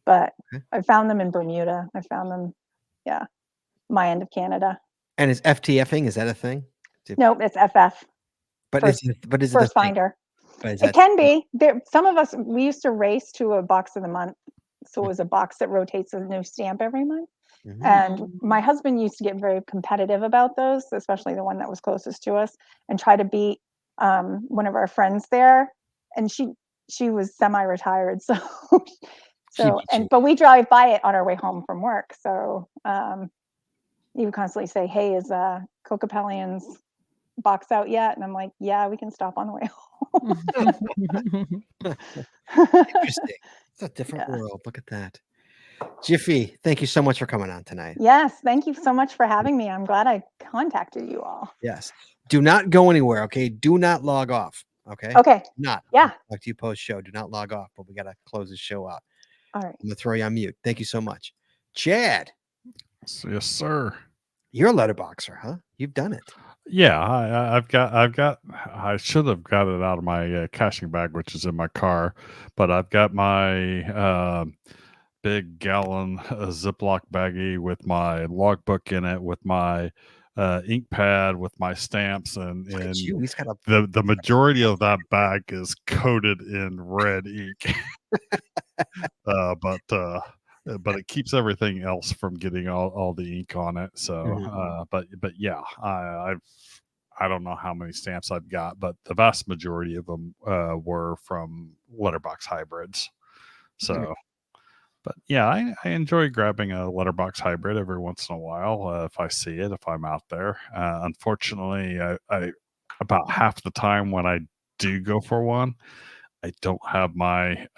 but I found them in Bermuda. I found them, my end of Canada.
And is FTFing? Is that a thing?
Nope, it's FF.
But is it
First finder?
It
can be. There, some of us, we used to race to a box of the month. So it was a box that rotates a new stamp every month. And my husband used to get very competitive about those, especially the one that was closest to us, and try to beat one of our friends there. And she was semi-retired, so but we drive by it on our way home from work. So he would constantly say, "Hey, is Cocapellian's box out yet?" And I'm like, "Yeah, we can stop on the way home."
Interesting. It's a different world. Look at that. Jiffy, thank you so much for coming on tonight.
Yes, thank you so much for having me. I'm glad I contacted you all.
Yes. Do not go anywhere, okay? Do not log off, okay?
Okay.
Not.
Yeah.
Talk to you post-show. Do not log off, but we got to close the show out.
All right.
I'm going to throw you on mute. Thank you so much. Chad.
Yes, sir.
You're a letterboxer, huh? You've done it.
Yeah, I should have got it out of my caching bag, which is in my car, but I've got my big gallon Ziploc baggie with my logbook in it, with my ink pad, with my stamps, and
He's got
the majority of that bag is coated in red ink. But it keeps everything else from getting all the ink on it. So, but yeah, I don't know how many stamps I've got, but the vast majority of them were from letterbox hybrids. So, but yeah, I enjoy grabbing a letterbox hybrid every once in a while if I see it, if I'm out there. Unfortunately, I about half the time when I do go for one, I don't have my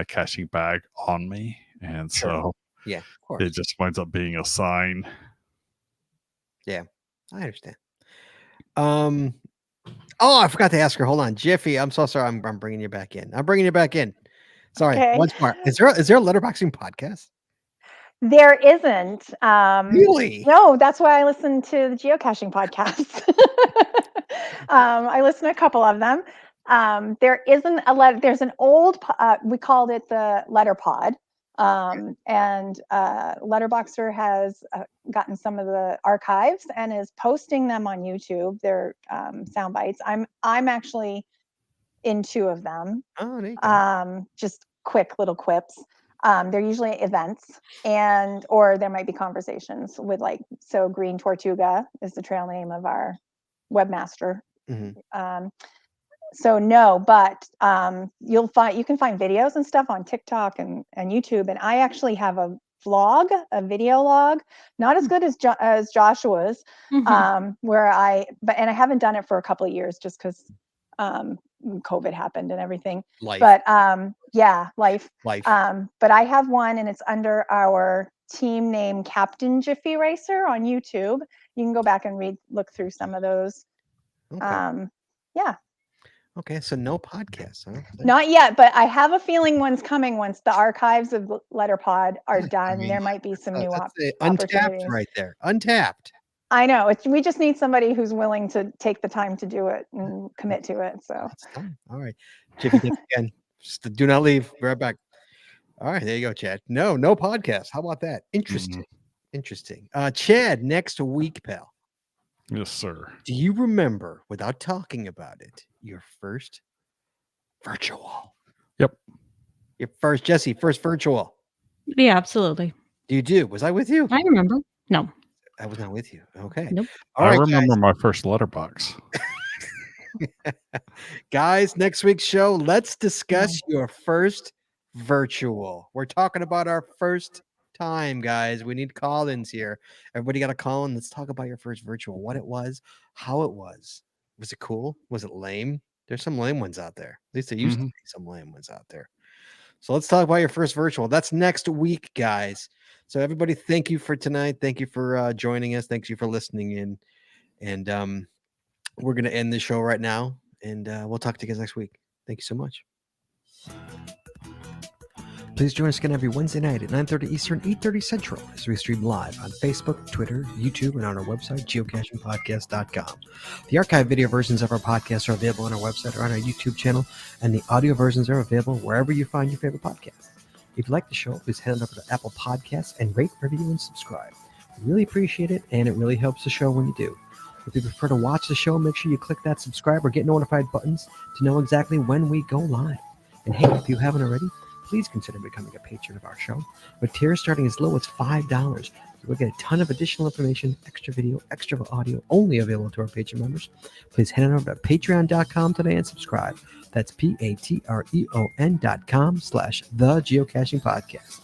caching bag on me, and so
yeah, of course.
it just winds up being a sign.
Yeah, I understand. Oh, I forgot to ask her. Hold on, Jiffy. I'm so sorry. I'm bringing you back in. I'm bringing you back in. Sorry.
Okay.
Once more. Is there a letterboxing podcast?
There isn't.
Really?
No, that's why I listen to the geocaching podcasts. I listen to a couple of them. There isn't there's an old, we called it the Letter Pod. And Letterboxer has gotten some of the archives and is posting them on YouTube. They're sound bites. I'm actually in 2 of them.
Oh, there you go.
Just quick little quips. They're usually events or there might be conversations with so Green Tortuga is the trail name of our webmaster. So no, but you can find videos and stuff on TikTok and YouTube. And I actually have a video log, not as good as Joshua's, where I haven't done it for a couple of years just because COVID happened and everything.
Life.
But life.
But
I have one and it's under our team name Captain Jiffy Racer on YouTube. you can go back and look through some of those.
Okay.
Yeah.
Okay. So no podcast, huh?
Not yet, but I have a feeling one's coming once the archives of Letterpod are done.
mean,
there might be some new
untapped
opportunities.
right there. Untapped.
I know. We just need somebody who's willing to take the time to do it and commit to it. So
It's done. All right. Jiffy, thanks again. Just do not leave. Be right back. All right. There you go, Chad. No podcast. How about that? Interesting. Interesting. Chad, next week, pal.
Yes, sir.
Do you remember, without talking about it, your first virtual?
Yep.
Your first, Jesse, first virtual.
Yeah, absolutely.
Do? Was I with you?
I remember. No.
I was not with you. Okay.
Nope.
All
I
right,
remember my first letterbox.
guys, next week's show, let's discuss your first virtual. We're talking about our first time, guys. We need call-ins here. Everybody got a call in. Let's talk about your first virtual, what it was, how it was. Was it cool? Was it lame? There's some lame ones out there. At least there used to be some lame ones out there. So let's talk about your first virtual. That's next week, guys. So everybody, thank you for tonight. Thank you for joining us. Thank you for listening in. And we're going to end the show right now. And we'll talk to you guys next week. Thank you so much. Please join us again every Wednesday night at 9:30 Eastern, 8:30 Central as we stream live on Facebook, Twitter, YouTube, and on our website, geocachingpodcast.com. The archived video versions of our podcasts are available on our website or on our YouTube channel, and the audio versions are available wherever you find your favorite podcast. If you like the show, please head on over to Apple Podcasts and rate, review, and subscribe. We really appreciate it, and it really helps the show when you do. If you prefer to watch the show, make sure you click that subscribe or get notified buttons to know exactly when we go live. And hey, if you haven't already, please consider becoming a patron of our show. With tiers starting as low as $5, you will get a ton of additional information, extra video, extra audio, only available to our patron members. Please head on over to patreon.com today and subscribe. That's patreon.com/thegeocaching-podcast.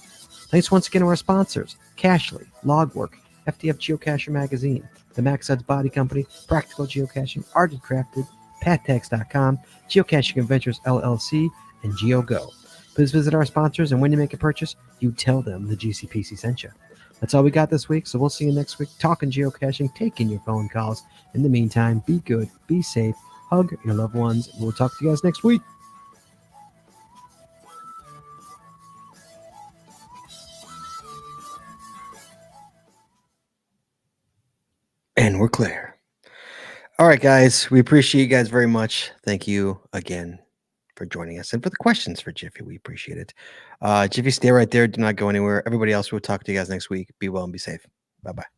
Thanks once again to our sponsors, Cachly, Logwork, FTF Geocacher Magazine, the Max Odds Body Company, Practical Geocaching, Arted Crafted, PatTags.com, Geocaching Adventures LLC, and GeoGo. Please visit our sponsors, and when you make a purchase, you tell them the GCPC sent you. That's all we got this week, so we'll see you next week talking geocaching, taking your phone calls. In the meantime, be good, be safe, hug your loved ones, and we'll talk to you guys next week. And we're clear. All right, guys. We appreciate you guys very much. Thank you again for joining us and for the questions for Jiffy. We appreciate it. Jiffy, stay right there. Do not go anywhere. Everybody else, we'll talk to you guys next week. Be well and be safe. Bye-bye.